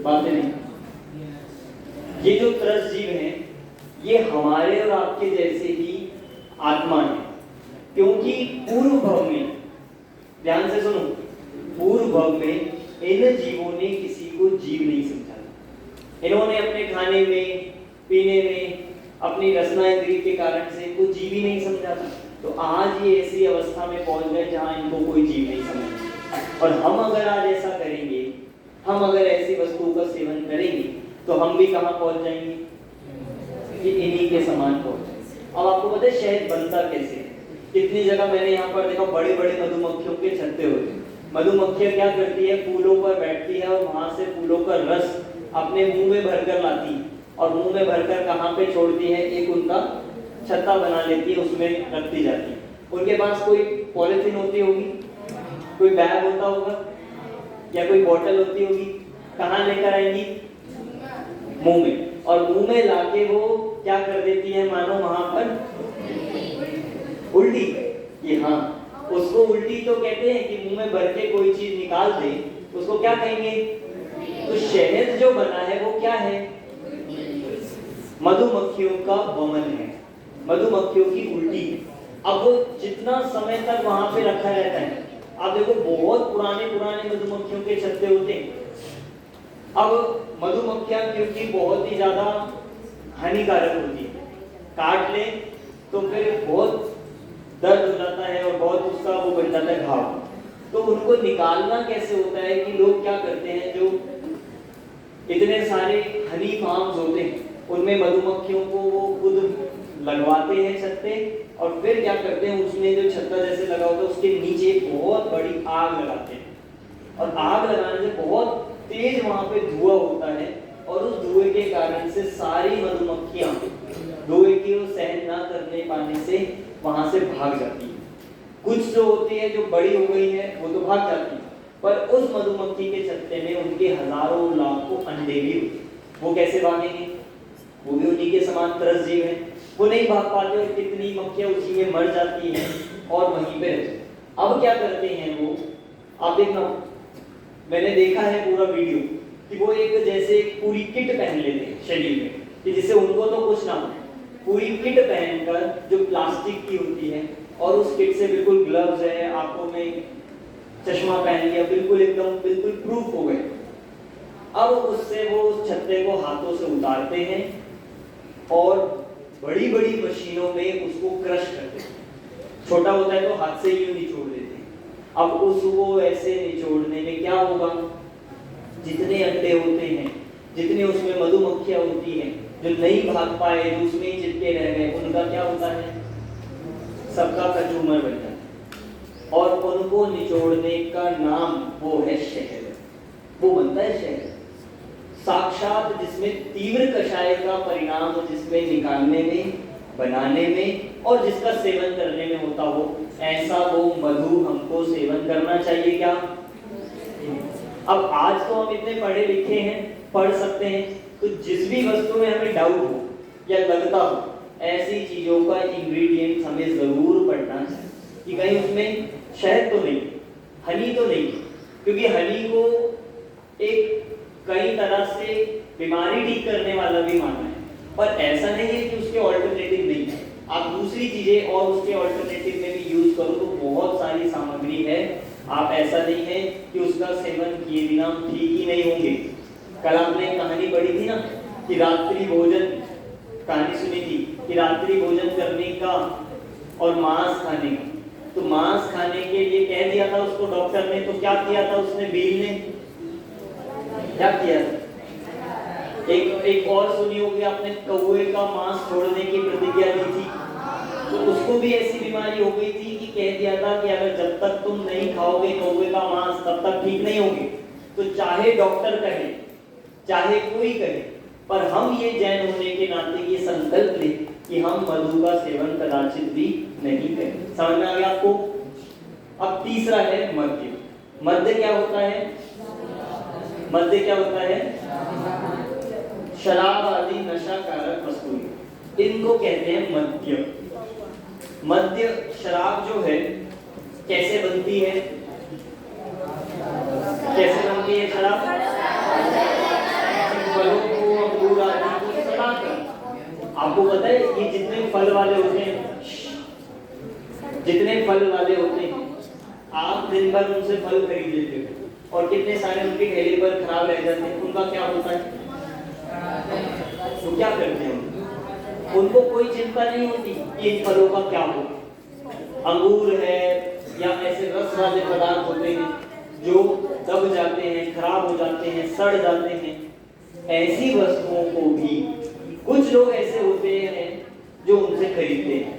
बातें नहीं, ये जो त्रस्त जीव है, ये हमारे और आपके जैसे ही आत्मा है, क्योंकि पूर्व भव में, ध्यान से सुनो, पूर्व भव में इन जीवों ने किसी को जीव नहीं समझा। इन्होंने अपने खाने में, पीने में, अपनी रसना इंद्रिय के कारण से कुछ जीव ही नहीं समझा था। तो आज ये ऐसी अवस्था में पहुंच गए जहां इनको कोई जीव नहीं समझता। और हम अगर आज ऐसा करेंगे, हम अगर ऐसी वस्तुओं का सेवन करेंगे, तो हम भी कहां पहुंच जाएंगे? कि इन्हीं के समान पहुंच जाएंगे। अब आपको पता है शहद बनता कैसे? कितनी जगह मैंने यहाँ पर देखा, बड़े बड़े मधुमक्खियों के छत्ते होते हैं। मधुमक्खियां क्या करती है? फूलों पर बैठती है और वहां से फूलों का रस अपने मुंह में भरकर लाती है और मुंह में भरकर कहाँ पे छोड़ती है, एक उनका छत्ता बना लेती है, उसमें रखती जाती है। उनके पास कोई पॉलिथीन होती होगी, कोई बैग होता होगा या कोई बोतल होती होगी, कहाँ लेकर आएंगी, मुंह में। और मुंह में लाके वो क्या कर देती है, मानो वहां पर उल्टी। ये हाँ, उसको उल्टी तो कहते हैं कि मुंह में भर के कोई चीज निकाल दे, उसको क्या कहेंगे। तो शहद जो बना है वो क्या है, मधुमक्खियों का वमन है, मधुमक्खियों की उल्टी। अब वो जितना समय तक वहां पे रखा रहता है, आप देखो बहुत पुराने पुराने मधुमक्खियों के छत्ते होते हैं। अब मधुमक्खियां क्योंकि बहुत ही ज्यादा हानिकारक होती है, काट ले तो फिर बहुत दर्द हो जाता है और बहुत उसका वो बन जाता है घाव। तो उनको निकालना कैसे होता है कि लोग क्या करते हैं, जो इतने सारे हनी फार्म्स होते हैं उनमें मधुमक्खियों को वो खुद लगवाते हैं छत्ते, और फिर क्या करते हैं, उसमें जो छत्ता जैसे लगा होता है उसके नीचे बहुत बड़ी आग लगाते हैं। और आग लगाने से बहुत तेज वहां पे धुआं होता है, और उस धुएं के कारण से सारी मधुमक्खियां धुएं की वो सहन ना करने पाने से वहां से भाग जाती है। कुछ जो होती है जो बड़ी हो गई है वो तो भाग जाती है, पर उस मधुमक्खी के छत्ते में उनके हजारों लाखों अंडे भी होते हैं। वो कैसे भागेंगे, वो भी उन्हीं के समान तरस जीव है, वो नहीं भाग पाते और कितनी मक्खियां उसी में मर जाती हैं और वहीं पे रहती। अब क्या करते हैं वो, आप देखना, मैंने देखा है पूरा वीडियो कि वो एक जैसे पूरी किट पहन लेते हैं शरीर में कि जिससे उनको तो कुछ ना हो। पूरी किट पहनकर जो प्लास्टिक की होती है, और उस किट से बिल्कुल ग्लव्स है, आंखों में चश्मा पहन लिया, बिल्कुल एकदम बिल्कुल प्रूफ हो गए। अब उससे वो उस छत्ते को हाथों से उतारते हैं और बड़ी बड़ी मशीनों में उसको क्रश करते हैं। छोटा होता है तो हाथ से यूं निचोड़ देते हैं। अब उसको ऐसे निचोड़ने में क्या होगा, जितने अंडे होते हैं, जितने उसमें मधुमक्खियां होती हैं, जो नहीं भाग पाए, जो उसमें ही चिपके रह गए, उनका क्या होता है, सबका कचूमर बन जाता है। और उनको निचोड़ने का नाम वो है शहद, वो बनता है शहद साक्षात, जिसमें तीव्र कषाय का परिणाम जिसमें निकालने में, बनाने में और जिसका सेवन करने में होता हो, ऐसा वो मधु हमको सेवन करना चाहिए क्या। अब आज तो हम इतने पढ़े लिखे हैं, पढ़ सकते हैं, तो जिस भी वस्तु में हमें डाउट हो या लगता हो, ऐसी चीजों का इंग्रेडिएंट हमें जरूर पढ़ना चाहिए कि कहीं उसमें शहद तो नहीं, हनी तो नहीं, क्योंकि हनी को एक कई तरह से बीमारी ठीक करने वाला भी माना है, पर ऐसा नहीं है कि उसके ऑल्टरनेटिव नहीं है। आप दूसरी चीजें और उसके ऑल्टरनेटिव में भी यूज करो तो बहुत सारी सामग्री है। आप ऐसा नहीं है कि उसका सेवन किए बिना ठीक ही नहीं होंगे। कल आपने कहानी पढ़ी थी ना कि रात्रि भोजन, कहानी सुनी थी कि रात्रि भोजन करने का और मांस खाने का, तो मांस खाने के लिए कह दिया था उसको डॉक्टर ने, तो क्या किया था उसने, बील ने क्या किया था। एक और सुनी होगी आपने, कौवे का मांस छोड़ने की प्रतिज्ञा दी थी, तो उसको भी ऐसी बीमारी हो गई थी कि कह दिया था कि अगर जब तक तुम नहीं खाओगे कौवे का मांस तब तक ठीक नहीं होगे। तो चाहे डॉक्टर कहे, चाहे कोई कहे, पर हम ये जैन होने के नाते ये संकल्प लें कि हम मधु का सेवन कदाचित भी नहीं करें। समझ में आ गया आपको। अब तीसरा है मद्य। मद्य क्या होता है, मद्य क्या होता है, शराब आदि नशाकारक वस्तुएं, इनको कहते हैं मद्य। मद्य शराब जो है कैसे बनती है, कैसे बनती है शराब, फलों को, अंगूर आदि को सड़ाकर। आपको पता है ये जितने फल वाले होते हैं, जितने फल वाले होते हैं, आप दिन भर उनसे फल खरीद लेते हो और कितने सारे उनके ठेले पर खराब रह जाते हैं, उनका क्या होता है, तो क्या करते हैं, उनको कोई चिंता नहीं होती कि इन फलों का क्या हो। अंगूर है या ऐसे रस वाले पदार्थ होते हैं जो दब जाते हैं, खराब हो जाते हैं, सड़ जाते हैं, ऐसी वस्तुओं को भी कुछ लोग ऐसे होते हैं जो उनसे खरीदते हैं।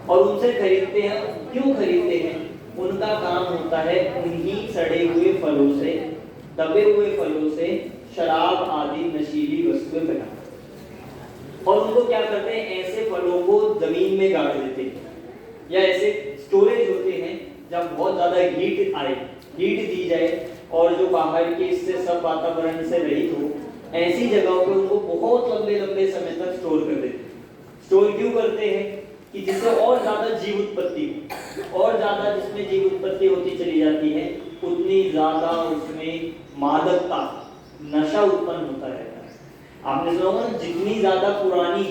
और उनसे खरीदते हैं, क्यों खरीदते हैं, उनका काम होता है उन्हीं सड़े हुए फलों से, दबे हुए फलों से शराब आदि नशीली वस्तुएं बनाते हैं। और उनको क्या करते हैं, ऐसे फलों को जमीन में गाड़ देते हैं, या ऐसे स्टोरेज होते हैं जब बहुत ज्यादा हीट आए, हीट दी जाए और जो बाहर के इससे सब वातावरण से रहित हो, ऐसी जगहों पे उनको बहुत लंबे लंबे समय तक स्टोर कर देते हैं। स्टोर क्यों करते हैं कि जिससे और ज्यादा जीव उत्पत्ति, और ज्यादा जिसमें जीव उत्पत्ति होती चली जाती है, उतनी ज्यादा उसमें मादकता, नशा उत्पन्न होता रहता है। आपने सुना होगा, जितनी ज्यादा पुरानी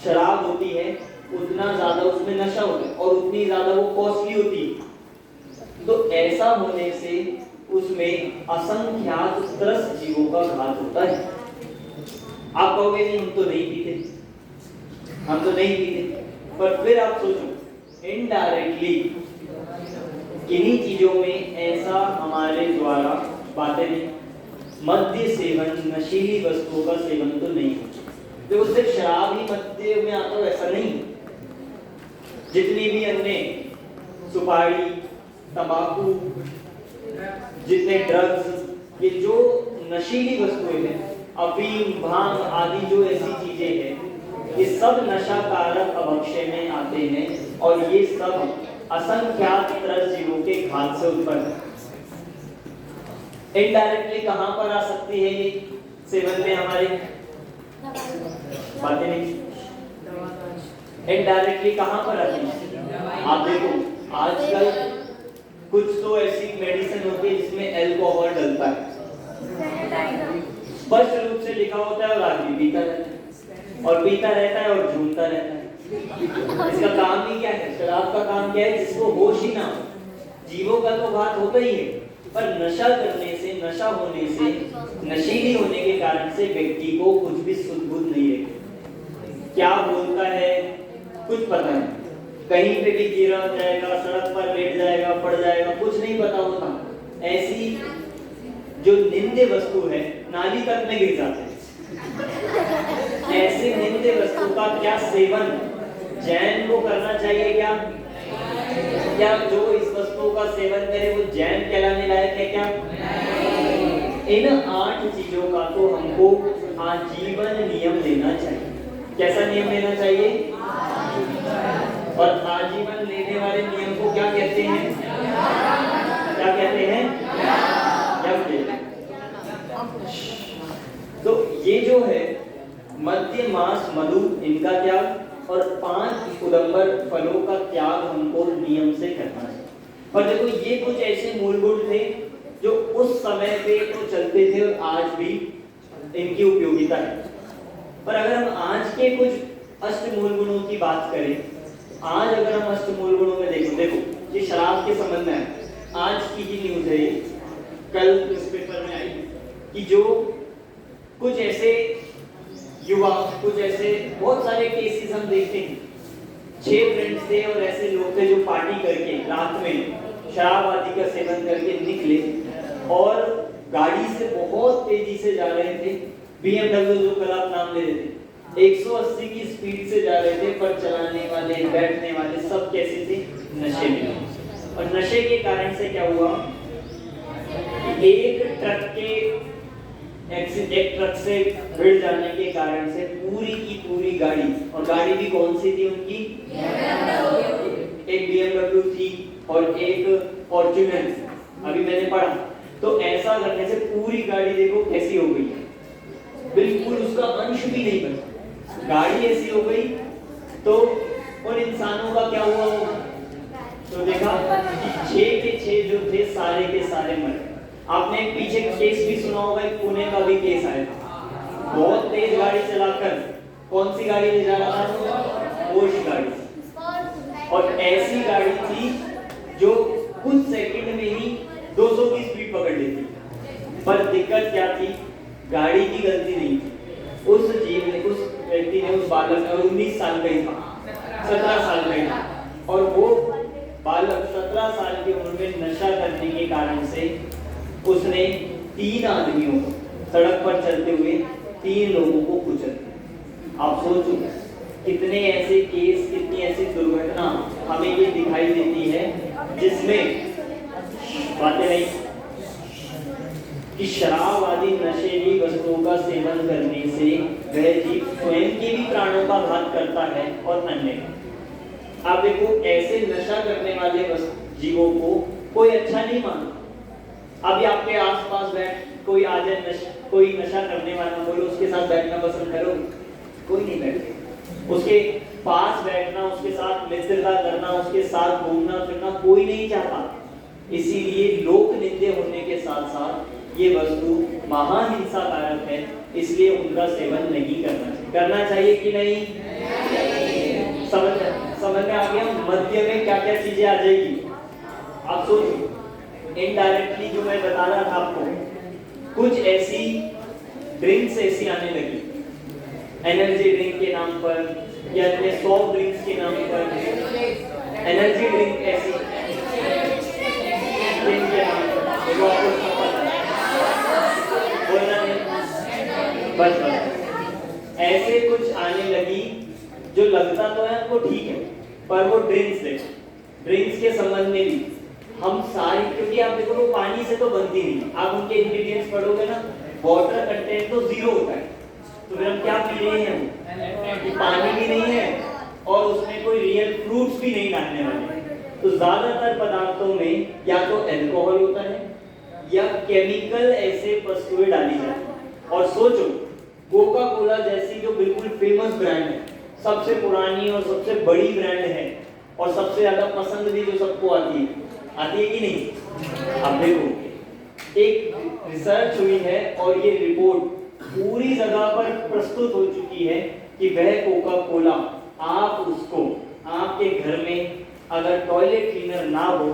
शराब होती है उतना ज्यादा उसमें नशा होता है और उतनी ज्यादा वो कॉस्टली होती है। तो ऐसा होने से उसमें असंख्यात त्रस्त जीवों का घात होता है। आप कहोगे नहीं, हम तो नहीं पीते, हम तो नहीं पीते, पर फिर आप सोचो, इनडायरेक्टली किन्हीं चीजों में ऐसा हमारे द्वारा बातें नहीं, मद्य सेवन, नशीली वस्तुओं का सेवन तो नहीं होता। देखो सिर्फ शराब ही मद्य में आता है ऐसा नहीं, जितनी भी अन्य सुपारी, तंबाकू, जितने ड्रग्स, ये जो नशीली वस्तुएं हैं, अफीम, भांग आदि जो ऐसी चीजें हैं, ये सब नशा कारक अभक्ष्य में आते हैं और ये सब असंख्यात त्रस्त जीवों के घात से उत्पन्न है। इनडायरेक्टली कहां पर आ सकती है ये सेवन में हमारे, बातें नहीं, इनडायरेक्टली कहां पर आती है? आप देखो आजकल कुछ तो ऐसी मेडिसिन होती है जिसमें अल्कोहल डलता है, स्पष्ट रूप से लिखा होता है और आदमी पीता रहता है और पीता रहता है और झूमता रहता है। इसका काम ही क्या है? शराब का काम क्या है? जिसको होश ही ना हो, जीवों का तो घात होता ही है, पर नशा करने से, नशा होने से, नशीली होने के कारण से व्यक्ति को कुछ भी सुध बुध नहीं रहती। क्या बोलता है कुछ पता नहीं, कहीं पे भी गिरा जाएगा, सड़क पर लेट जाएगा, पड़ जाएगा, कुछ नहीं पता होता। ऐसी जो निंदे वस्तु है, नाली तक में गिर जाते हैं। ऐसे निंदे वस्तु का क्या सेवन जैन को करना चाहिए? क्या जो इस वस्तु का सेवन करे वो जैन कहलाने लायक है क्या? इन 8 चीजों का तो हमको आजीवन नियम लेना चाहिए। कैसा नियम लेना चाहिए? और आजीवन लेने वाले नियम को क्या कहते हैं? क्या कहते हैं? तो ये जो है मद्य, मांस, मधु, इनका त्याग और 5 उदंबर फलों का त्याग हमको नियम से करना है। और देखो ये कुछ ऐसे मूल गुण थे जो उस समय पे तो चलते थे और आज भी इनकी उपयोगिता है। पर अगर हम आज के कुछ अष्टमूल गुणों की बात करें, आज अगर हम अष्टमूल गुणों में देखो ये शराब के संबंध में आज की ही न्यूज है, कल न्यूज़पेपर में आई कि जो कुछ ऐसे युवा, कुछ ऐसे बहुत सारे केसेस हम देखते हैं, 6 फ्रेंड्स थे और ऐसे लोग थे जो पार्टी करके रात में शराब आदि का सेवन करके निकले और गाड़ी से बहुत तेजी से जा रहे थे। BMW जो कल आप नाम ले रहे थे, 180 की स्पीड से जा रहे थे, पर चलाने वाले, बैठने वाले सब कैसे थे? नशे में। और नशे के कारण से क्या हुआ? एक ट्रक से भिड़ जाने के कारण से पूरी की पूरी गाड़ी, और गाड़ी भी कौन सी थी उनकी? एक BMW थी और एक फॉर्च्यूनर, अभी मैंने पढ़ा। तो ऐसा करने से पूरी गाड़ी देखो कैसी हो गई है, बिल्कुल उसका अंश भी नहीं बचा। गाड़ी ऐसी हो गई तो उन इंसानों का क्या हुआ होगा? तो देखा 6 के 6 जो थे सारे के सारे मरे। आपने एक पीछे केस भी सुना होगा, एक पुणे का भी केस आया था, बहुत तेज गाड़ी चलाकर कौन सी गाड़ी ले जा रहा था? पोर्श गाड़ी। और ऐसी गाड़ी थी जो कुछ सेकंड में ही 200 की स्पीड पकड़ लेती। पर दिक्कत क्या थी? गाड़ी की गलती नहीं थी, उस जीव ने, उस व्यक्ति ने, उस बालक ने, 19 साल का ही था, 17 साल का ही था, और वो बालक 17 साल की उम्र में नशा करने के कारण से उसने 3 आदमियों को, सड़क पर चलते हुए 3 लोगों को कुचल दिया। आप सोचो कितने ऐसे केस, कितनी ऐसी दुर्घटना हमें ये दिखाई देती है जिसमें बातें नहीं कि शराब आदि नशे है और अन्य है। आप देखो, ऐसे नशा करने वाले जीवों को कोई अच्छा नहीं मानता। अभी आपके आसपास बैठ कोई आ जाए कोई नशा करने वाला, बोलो उसके साथ बैठना पसंद करोगे? कोई नहीं बैठे। उसके पास बैठना, उसके साथ मित्रता करना, उसके साथ घूमना फिरना कोई नहीं चाहता। इसीलिए लोक निंदे होने के साथ साथ ये वस्तु महान हिंसाकारक है, इसलिए उनका सेवन नहीं करना चाहिए। करना चाहिए कि नहीं? समझ में आ गया? मध्य में क्या क्या चीजें आ जाएगी आप सोचो। इनडायरेक्टली जो मैं बता रहा था आपको, कुछ ऐसी ड्रिंक्स ऐसी आने लगी एनर्जी ड्रिंक के नाम पर या सॉफ्ट ड्रिंक्स के नाम पर। एनर्जी ड्रिंक ऐसी ड्रिंक के नाम पर जो आपको सब पता है, बोलना नहीं, बस ऐसे कुछ आने लगी जो लगता तो है आपको ठीक है, पर वो ड्रिंक्स है। ड्रिंक्स के संबंध में भी हम सारी, क्योंकि आप देखो वो पानी से तो बनती नहीं। आप उनके इंग्रेडिएंट्स पढ़ोगे ना, वाटर कंटेंट तो 0 होता है, तो फिर हम क्या पी रहे हैं? कि पानी भी नहीं है और उसमें कोई रियल फ्रूट्स भी नहीं डालने वाले। तो ज्यादातर पदार्थों में या तो अल्कोहल होता है या केमिकल ऐसे वस्तुएं डाली जाती है। और सोचो, कोका कोला जैसी जो बिल्कुल फेमस ब्रांड है, सबसे पुरानी और सबसे बड़ी ब्रांड है और सबसे ज्यादा पसंद भी जो सबको आती है कि नहीं? अब देखो, एक रिसर्च हुई है और ये रिपोर्ट पूरी जगह पर प्रस्तुत हो चुकी है कि वह कोका कोला, आप उसको आपके घर में अगर टॉयलेट क्लीनर ना हो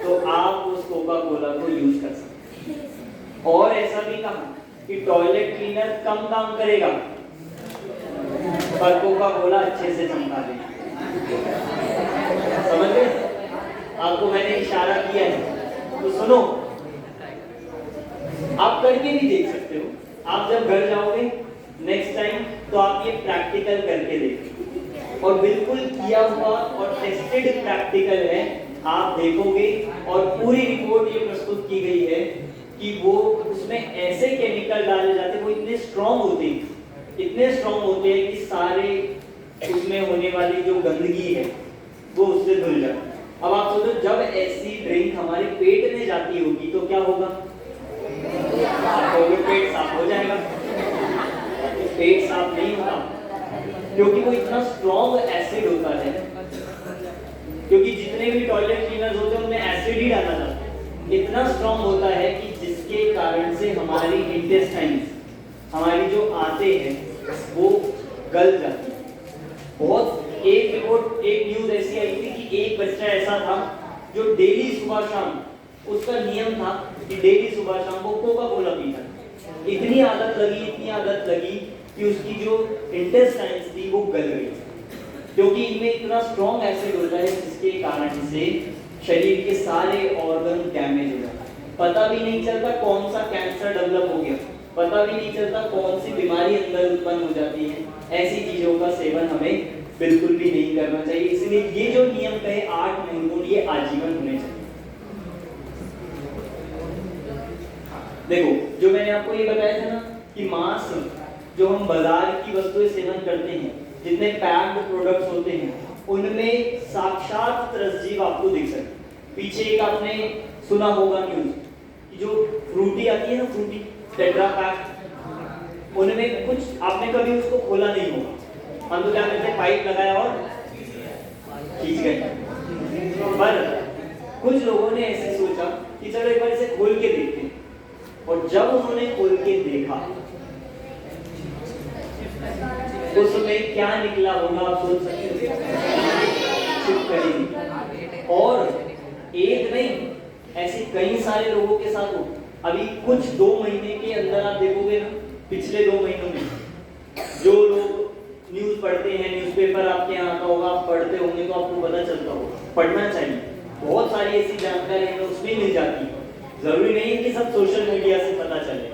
तो आप उस कोका कोला को यूज कर सकते हैं। और ऐसा भी कहा कि टॉयलेट क्लीनर कम काम करेगा पर कोका कोला अच्छे से चमका देगा। समझ गए? आपको मैंने इशारा किया है तो सुनो, आप करके भी देख सकते हो। आप जब घर जाओगे नेक्स्ट टाइम तो आप ये प्रैक्टिकल करके देखो, और बिल्कुल किया हुआ और टेस्टेड प्रैक्टिकल है। आप देखोगे और पूरी रिपोर्ट ये प्रस्तुत की गई है कि वो उसमें ऐसे केमिकल डाले जाते हैं, वो इतने स्ट्रॉन्ग होते हैं कि सारे उसमें होने वाली जो गंदगी है वो उससे धुल जाती है। अब आप सोचो, जब ऐसी ड्रिंक हमारे पेट में जाती होगी तो क्या होगा? पेट साफ हो जाएगा। पेट साफ नहीं होता क्योंकि वो इतना स्ट्रॉन्ग एसिड होता है, क्योंकि जितने भी टॉयलेट क्लीनर्स होते हैं उनमें एसिड ही डाला जाता है। इतना स्ट्रॉन्ग होता है कि जिसके कारण से हमारी इंटेस्टाइन्स, हमारी जो आंतें हैं वो गल जाती है। बहुत एक रिपोर्ट, एक न्यूज ऐसी आई थी कि एक बच्चा ऐसा था जो डेली सुबह शाम, उसका नियम था कि डेली सुबह शाम वो कोका कोला पीता। इतनी आदत लगी कि उसकी जो इंटेस्टाइन्स थी वो गल गई, क्योंकि इनमें इतना स्ट्रॉन्ग एसिड होता है जिसके कारण से शरीर के सारे ऑर्गन डैमेज हो जाते हैं। पता भी नहीं चलता कौन सा कैंसर डेवलप हो गया, पता भी नहीं चलता कौन सी बीमारी अंदर उत्पन्न हो जाती है। ऐसी चीजों का सेवन हमें बिल्कुल भी नहीं करना चाहिए। इसलिए ये जो नियम कहे 8 महीनों, ये आजीवन होने चाहिए। देखो, जो मैंने आपको ये बताया था ना कि मांस जो हम बाजार की वस्तुएं सेवन करते हैं, जितने पैक्ड प्रोडक्ट्स होते हैं, उनमें साक्षात त्रसजीव आपको दिख सकते। पीछे एक आपने सुना होगा न्यूज कि जो फ्रूटी आती है ना, फ्रूटी टेट्रा पैक, उनमें कुछ आपने कभी उसको खोला नहीं होगा। हम तो क्या करते हैं, पाइप लगाया और खींच गए। पर कुछ लोगों ने ऐसे सोचा कि चलो एक बार इसे खोल के देखते हैं, और जब उन्होंने खोल के देखा उसमें क्या निकला होगा आप सोच सकते हैं। और एक नहीं, ऐसे कई सारे लोगों के साथ हो। अभी कुछ 2 महीने के अंदर आप देखोगे ना, पिछले 2 महीनों में जो लोग न्यूज पढ़ते हैं, न्यूज़पेपर आपके यहाँ आता होगा, आप पढ़ते होंगे तो आपको पता चलता होगा। पढ़ना चाहिए, बहुत सारी ऐसी जानकारी हमें उसमें मिल जाती है। जरूरी नहीं है कि सब सोशल मीडिया से पता चले।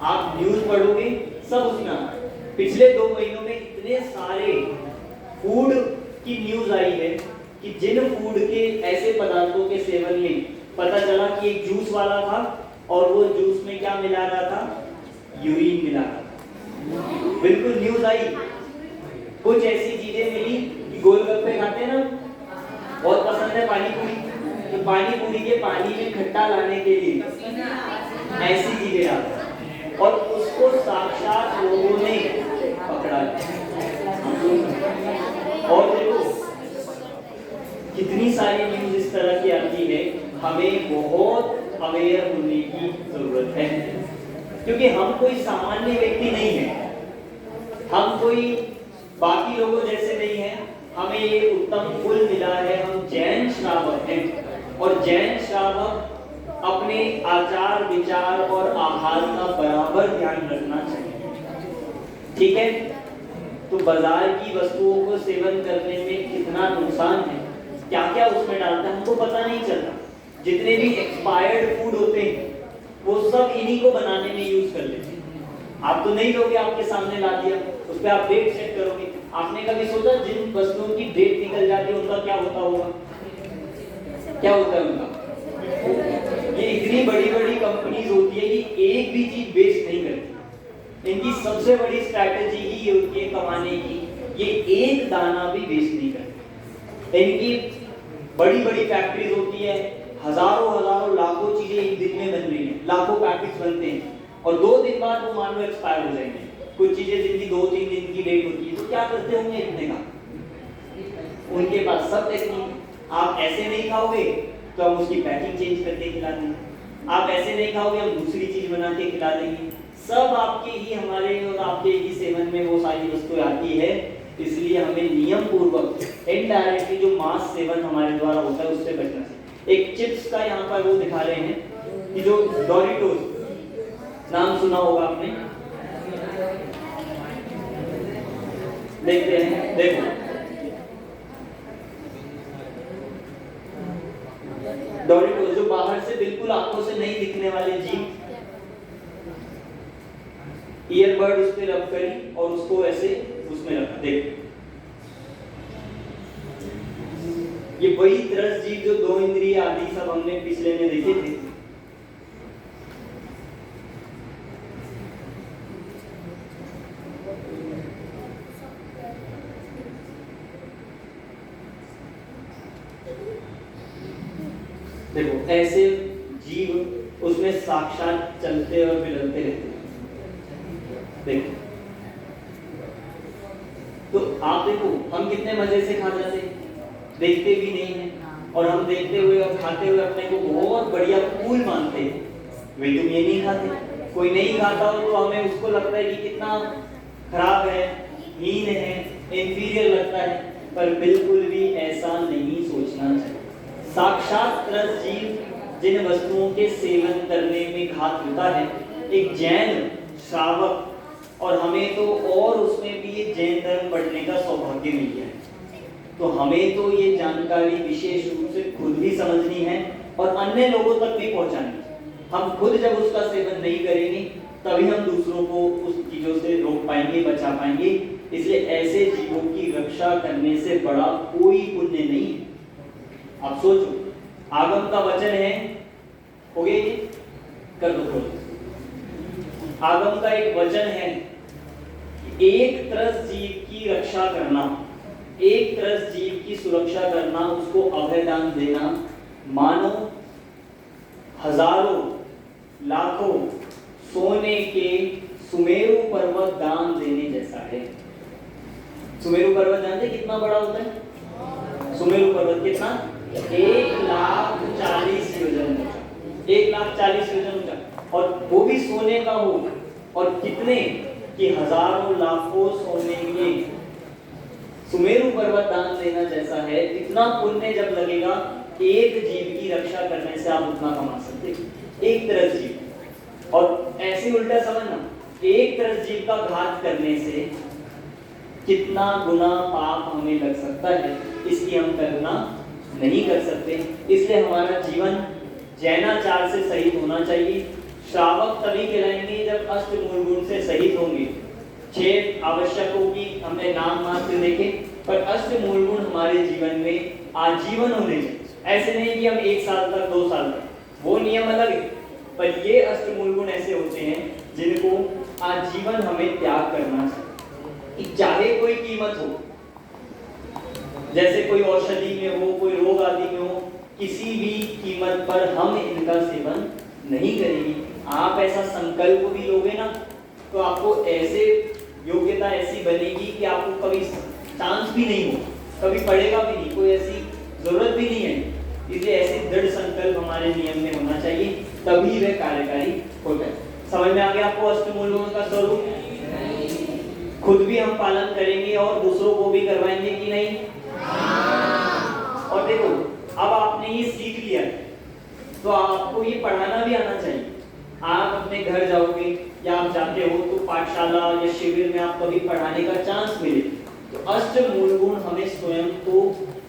आप न्यूज पढ़ोगे सब उसमें आता है। पिछले 2 महीनों में इतने सारे फूड की न्यूज आई है कि जिन फूड के ऐसे पदार्थों के सेवन में पता चला कि एक जूस वाला था और वो जूस में क्या मिला रहा था, यूरिन मिला रहा था। बिल्कुल न्यूज आई। कुछ ऐसी चीजें चीजें मिली कि गोलगप्पे खाते हैं ना, बहुत पसंद है पानी पूरी, तो पानी पूरी के पानी में खट्टा लाने के लिए ऐसी चीजें आती और उसको साक्षात लोगों ने पकड़ा। और देखो कितनी सारी न्यूज इस तरह की आती है, हमें बहुत अवेयर होने की जरूरत है, क्योंकि हम कोई सामान्य व्यक्ति नहीं है, हम कोई बाकी लोगों जैसे नहीं है, हमें ये उत्तम कुल मिला है, हम जैन श्रावक हैं और जैन श्रावक अपने आचार विचार और आहार का बराबर ध्यान रखना चाहिए। ठीक है, तो बाजार की वस्तुओं को सेवन करने में कितना नुकसान है, क्या क्या उसमें डालता है हमको पता नहीं चलता। जितने भी एक्सपायर्ड फूड होते हैं वो सब इन्हीं को बनाने में यूज कर लेते हैं। आप तो नहीं लोगे, आपके सामने ला दिया, उस पर आप डेट चेक करोगे। आपने कभी सोचा जिन वस्तुओं की डेट निकल जाती है उनका क्या होता होगा, क्या होता है उनका? ये इतनी बड़ी बड़ी कंपनीज होती है कि एक भी चीज वेस्ट नहीं करती। इनकी सबसे बड़ी स्ट्रैटेजी ही ये होती है कमाने की, ये एक दाना भी वेस्ट नहीं करते। इनकी बड़ी बड़ी फैक्ट्रीज होती है, हजारों हजारों लाखों चीजें एक दिन में बन रही हैं, लाखों पैकेट्स बनते हैं और 2 दिन बाद वो मान लो एक्सपायर हो जाएंगे। कुछ चीजें जिनकी 2-3 दिन की डेट होती है, तो क्या करते होंगे इतने का? उनके पास सब टेक्निक। आप ऐसे नहीं खाओगे तो हम उसकी पैकिंग चेंज करके खिला देंगे, आप ऐसे नहीं खाओगे हम दूसरी चीज बना के खिला देंगे। सब आपके ही, हमारे और आपके ही सेवन में वो सारी वस्तुएं आती है। इसलिए हमें नियम पूर्वक इनडायरेक्टली जो मांस सेवन हमारे द्वारा होता है उससे बचना चाहिए। एक चिप्स का यहाँ पर वो दिखा रहे हैं कि जो डोरिटोस, नाम सुना होगा आपने, देखते हैं, देखो डोरिटोस जो बाहर से बिल्कुल आंखों से नहीं दिखने वाले जीव, ईयरबड उस पे रब करी और उसको ऐसे उसमें रखा। देख ये वही तरस जीव जो 2 इंद्रिय आदि सब हमने पिछले में देखे थे। देखो ऐसे जीव उसमें साक्षात चलते और बिललते रहते हैं। देखो तो आप देखो हम कितने मजे से खा जाते हैं, देखते भी नहीं है और हम देखते हुए और खाते हुए अपने को बहुत बढ़िया कूल मानते हैं। वे तुम ये नहीं खाते, कोई नहीं खाता हो तो हमें उसको लगता है कि कितना खराब है, हीन है, इंफीरियर लगता है, पर बिल्कुल भी ऐसा नहीं सोचना चाहिए। साक्षात तरस जीव जिन वस्तुओं के सेवन करने में घात होता है, एक जैन श्रावक, और हमें तो और उसमें भी ये जैन धर्म पढ़ने का सौभाग्य मिल गया है, तो हमें तो ये जानकारी विशेष रूप से खुद भी समझनी है और अन्य लोगों तक भी पहुंचानी है। हम खुद जब उसका सेवन नहीं करेंगे तभी हम दूसरों को उस चीजों से रोक पाएंगे, बचा पाएंगे। इसलिए ऐसे जीवों की रक्षा करने से बड़ा कोई पुण्य नहीं है। आप सोचो, आगम का वचन है, हो गया ये कर दो। आगम का एक वचन है, एक तरस जीव की रक्षा करना, एक तरस जीव की सुरक्षा करना, उसको अभयदान देना, मानो हजारों लाखों सोने के सुमेरु पर्वत दान देने जैसा है। सुमेरु पर्वत जानते कितना बड़ा होता है? सुमेरु पर्वत कितना? 1,40,000 योजन ऊंचा, 1,40,000 योजन ऊंचा, और वो भी सोने का हो, और कितने कि हजारों लाखों सोने के सुमेरु पर्वत दान देना जैसा है। इतना पुण्य जब लगेगा, एक जीव की रक्षा करने से आप उतना कमा सकते, एक तरस जीव। और ऐसे उल्टा समझना, एक तरस जीव का घात करने से कितना गुना पाप हमें लग सकता है, इसकी हम कल्पना नहीं कर सकते। इसलिए हमारा जीवन जैनाचार से सहित होना चाहिए। श्रावक तभी कहलाएंगे जब अष्ट मूल गुण से सहित होंगे। 6 आवश्यकों की हमने नाम मात्र देखे, पर अष्ट मूल गुण हमारे जीवन में आजीवन होने चाहिए। ऐसे नहीं कि हम 1 साल तक, 2 साल तक, वो नियम अलग है, पर ये अष्ट मूल गुण ऐसे होते हैं जिनको आजीवन हमें त्याग करना चाहिए। चाहे कोई कीमत हो, जैसे कोई औषधि में हो, कोई रोग आदि में हो, किसी भी कीमत पर हम इनका सेवन नहीं करेंगे। आप ऐसा संकल्प भी लोगे ना तो आपको ऐसे योग्यता ऐसी बनेगी कि आपको कभी चांस भी नहीं हो, कभी पड़ेगा भी नहीं, कोई ऐसी जरूरत भी नहीं है। इसलिए ऐसे दृढ़ संकल्प हमारे नियम में होना चाहिए, तभी वह कार्यकारी होता है। समझ में आ गया आपको अष्टमूलों का स्वरूप? खुद भी हम पालन करेंगे और दूसरों को भी करवाएंगे कि नहीं? और देखो, अब आपने ये सीख लिया तो आपको ये पढ़ाना भी आना चाहिए। आप अपने घर जाओगे या आप जाते हो तो पाठशाला या शिविर में आप कभी पढ़ाने का चांस मिले तो अष्टमूल गुण हमें स्वयं को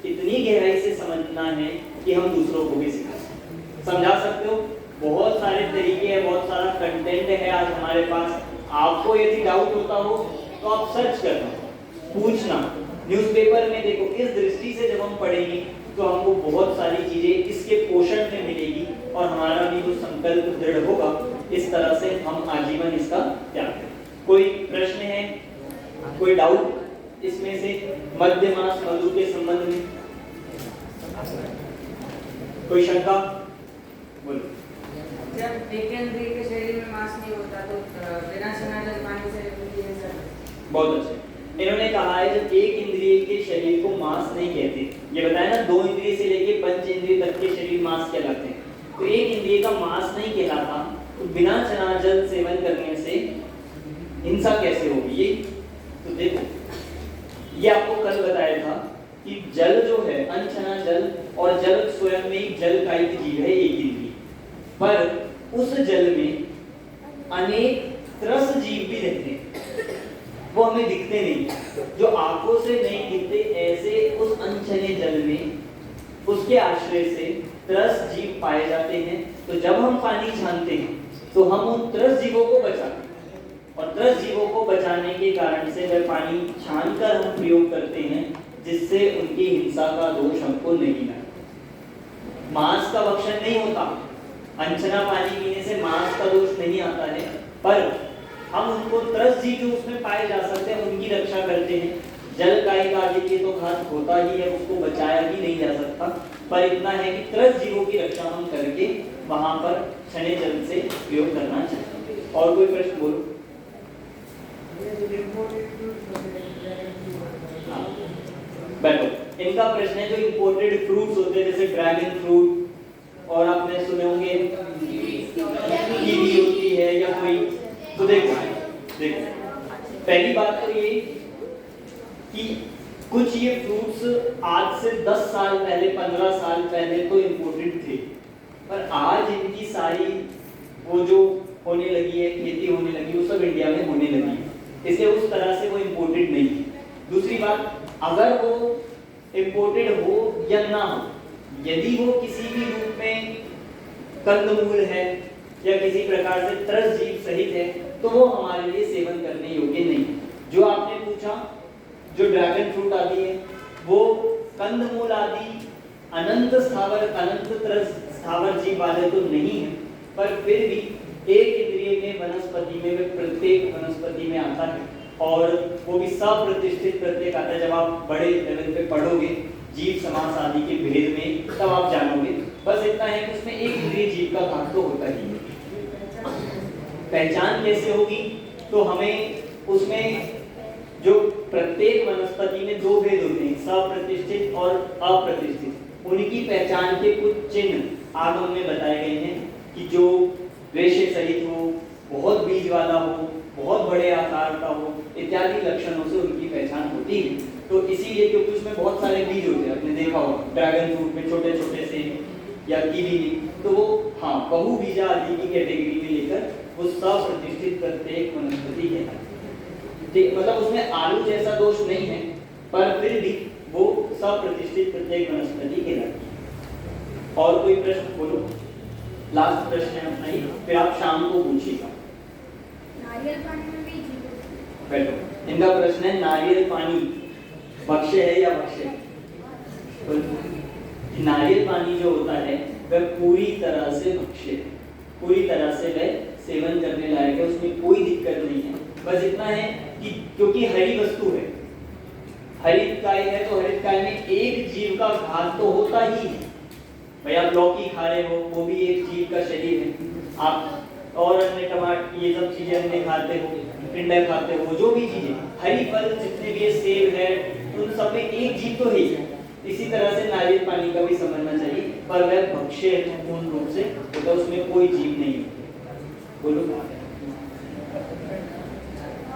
इतनी गहराई से समझना है कि हम दूसरों को भी सिखा सकते, समझा सकते हो। बहुत सारे तरीके हैं, बहुत सारा कंटेंट है आज हमारे पास। आपको यदि डाउट होता हो तो आप सर्च करना, पूछना, न्यूज़पेपर में देखो। इस दृष्टि से जब हम पढ़ेंगे तो हमको बहुत सारी चीजें इसके पोषण में मिलेगी और हमारा भी जो संकल्प दृढ़ होगा, इस तरह से हम आजीवन इसका त्याग करें। कोई प्रश्न है, कोई डाउट इसमें से मध्य मास मधु के संबंध में? कोई शंका? बोलो। जब एक इंद्रिय के शरीर में मांस नहीं होता तो बिना स्नान पानी से बहुत अच्छे। इन्होंने कहा है जब एक इंद्रिय के शरीर को मांस नहीं कहते, ये बताया ना, 2 इंद्रिय से लेके 5 इंद्रिय तक के शरीर मांस कहलाते हैं। तो एक इंद्रिय का मांस नहीं कहलाता तो बिना चना जल सेवन करने से हिंसा कैसे होगी? ये तो देखो, ये आपको कल बताया था कि जल जो है, अनचना जल और जल स्वयं में ही जल का एक जीव है, एक इंद्रिय, पर उस जल में अनेक त्रस जीव भी रहते हैं, वो हमें दिखते नहीं, जो आंखों से नहीं दिखते। ऐसे उस अनछने जल में उसके आश्रय से त्रस जीव पाए जाते हैं। तो जब हम पानी छानते हैं तो हम उन त्रस जीवों को बचाते हैं, और त्रस जीवों को बचाने के कारण से वह पानी छानकर हम प्रयोग करते हैं, जिससे उनकी हिंसा का दोष हमको नहीं लगता। मांस का भक्षण नहीं होता, अनछना पानी पीने से मांस का दोष नहीं आता है, पर हम उनको त्रस जीव जो उसमें पाए जा सकते हैं उनकी रक्षा करते हैं। जल गाय आदि के तो घात होता ही है, उसको बचाया ही नहीं जा सकता, पर इतना है कि त्रस जीवों की रक्षा हम करके वहां पर छने जल से प्रयोग करना चाहिए। और कोई प्रश्न बोलो। बैठो। इनका प्रश्न है जो इंपोर्टेड फ्रूट्स होते हैं, जैसे ड्रैगन फ्रूट, और आपने सुने होंगे कीवी होती है या कोई। तो देखो पहली बात तो ये कि कुछ ये फ्रूट्स आज से 10 साल पहले, 15 साल पहले तो इंपोर्टेड थे, पर आज इनकी सारी वो जो होने लगी है, खेती होने लगी, वो सब इंडिया में होने लगी है, इसलिए उस तरह से वो इंपोर्टेड नहीं है। दूसरी बात, अगर वो इंपोर्टेड हो या ना हो, यदि वो किसी भी रूप में कंदमूल है या किसी प्रकार से त्रस जीव सहित है, तो वो हमारे लिए सेवन करने योग्य नहीं। जो आपने पूछा, जो ड्रैगन फ्रूट आदि है, वो कंदमूल आदि अनंत स्थावर, अनंत त्रस स्थावर जीव वाले तो नहीं है, पर फिर भी एक इंद्रिय में वनस्पति में, वे प्रत्येक वनस्पति में आता है, और वो भी सप्रतिष्ठित प्रत्येक आता है। जब आप बड़े लेवल पे पढ़ोगे जीव समास आदि के भेद में, तब आप जानोगे। बस इतना है कि उसमें एक इंद्रिय जीव का भाग तो होता ही है। पहचान कैसे होगी? तो हमें उसमें जो प्रत्येक वनस्पति में 2 भेद होते हैं, सप्रतिष्ठित और अप्रतिष्ठित। उनकी पहचान के कुछ चिन्ह आगम में बताए गए हैं कि जो रेशे सहित हो, बहुत बीज वाला हो, बहुत बड़े आकार का हो, इत्यादि लक्षणों से उनकी पहचान होती है। तो इसीलिए क्योंकि उसमें बहुत सारे बीज होते हैं, आपने देखा होगा ड्रैगन फ्रूट में छोटे छोटे से, या कीवी में, तो वो बहुबीजा आदि की कैटेगरी में लेकर वो सप्रतिष्ठित प्रत्येक वनस्पति है। मतलब उसमें आलू जैसा दोष नहीं है, पर फिर भी वो सप्रतिष्ठित प्रत्येक वनस्पति कहलाती है। और कोई प्रश्न बोलो। लास्ट प्रश्न है अपना ही, फिर आप शाम को पूछिएगा। नारियल पानी में भी जीव। बैठो। इनका प्रश्न है, नारियल पानी भक्ष्य है या भक्ष्य? नारियल पानी जो होता है वह पूरी तरह से भक्ष्य है, पूरी तरह से वह सेवन करने लायक है, उसमें कोई दिक्कत नहीं है। बस इतना है कि क्योंकि हरी वस्तु है, हरित काय है तो हरित काय में एक जीव का घात तो होता ही है। भाई आप लौकी खा रहे हो, वो भी एक जीव का शरीर है। आप और अन्य टमाटर ये सब चीजें अन्य खाते हो, टिंडा खाते हो, जो भी चीजें हरी फल जितने भी सेब है, उन सब में एक जीव तो है ही। इसी तरह से नारियल पानी का भी समझना चाहिए, पर वह भक्ष्य है पूर्ण रूप से, तो उसमें कोई जीव नहीं है। बोलो।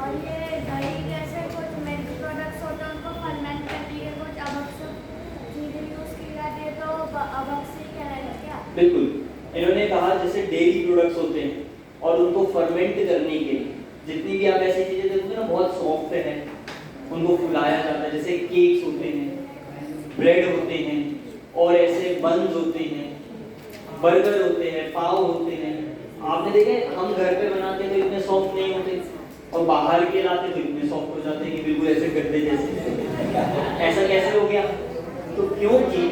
और ये दही जैसे कुछ मिल्क प्रोडक्ट्स होते हैं उनको फर्मेंट करने के कुछ अभक्ष्य चीजें यूज की जाती है, तो अभक्ष्य कहलाएगा क्या? बिल्कुल, इन्होंने कहा जैसे डेयरी प्रोडक्ट्स होते हैं और उनको फर्मेंट करने के लिए जितनी भी आप ऐसी चीजें देखोगे ना बहुत सॉफ्ट है, उनको फुलाया जाता है। जैसे केक्स होते हैं, ब्रेड होते हैं, और ऐसे बन्स होते हैं, बर्गर होते हैं, पाव होते हैं। आपने देखे हम घर पे बनाते तो इतने सॉफ्ट नहीं होते, और बाहर के लाते तो इतने सॉफ्ट हो जाते हैं कि बिल्कुल ऐसे गद्दे जैसे। ऐसा कैसे हो गया? तो क्योंकि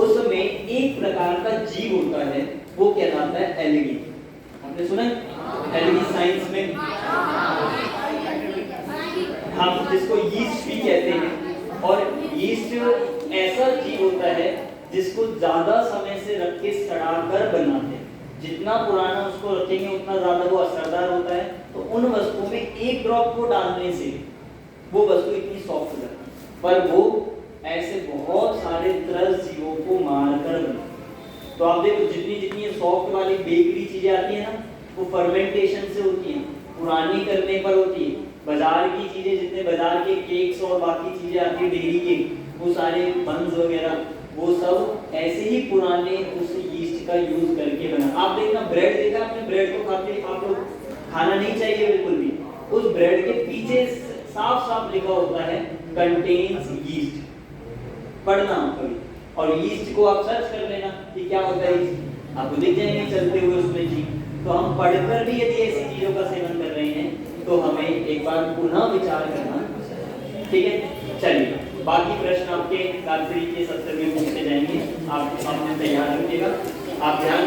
उसमें एक प्रकार का जीव होता है, वो कहलाता है एलगी। आपने सुना एलगी साइंस में? हम जिसको यीस्ट भी कहते हैं, और यीस्ट ऐसा जीव होता है जिसको ज्यादा समय से रख के सड़ाकर बनाते हैं। जितना पुराना उसको रखेंगे उतना ज्यादा वो असरदार होता है। तो उन वस्तुओं में एक ड्रॉप को डालने से वो वस्तु इतनी सॉफ्ट हो जाती है, पर वो ऐसे बहुत सारे त्रस्त जीवों को मारकर बनाते। तो आप देखो जितनी जितनी सॉफ्ट वाली बेकरी चीजें आती है ना, वो फर्मेंटेशन से होती है, पुरानी करने पर होती है। बाजार की चीजें जितने बाजार के केक्स और बाकी चीजें आती है डेयरी के, वो सारे बन्स वगैरह, वो सब ऐसे ही पुराने उस यीस्ट का यूज करके बना। आप देखना ब्रेड देखा आपने, ब्रेड को खाते आप लोग खाना नहीं चाहिए बिल्कुल भी। उस ब्रेड के पीछे साफ साफ लिखा होता है कंटेन्स यीस्ट, पढ़ना कभी, और यीस्ट को आप सर्च कर लेना कि क्या होता है यीस्ट, आपको दिख जाएंगे चलते हुए उसमें जी। तो हम पढ़कर भी यदि ऐसी चीजों का सेवन कर रहे हैं तो हमें एक बार पुनः विचार करना, ठीक है। चलिए बाकी प्रश्न आपके गायत्री के सत्र में पूछे जाएंगे, आप अपने तैयार रखिएगा। आप ध्यान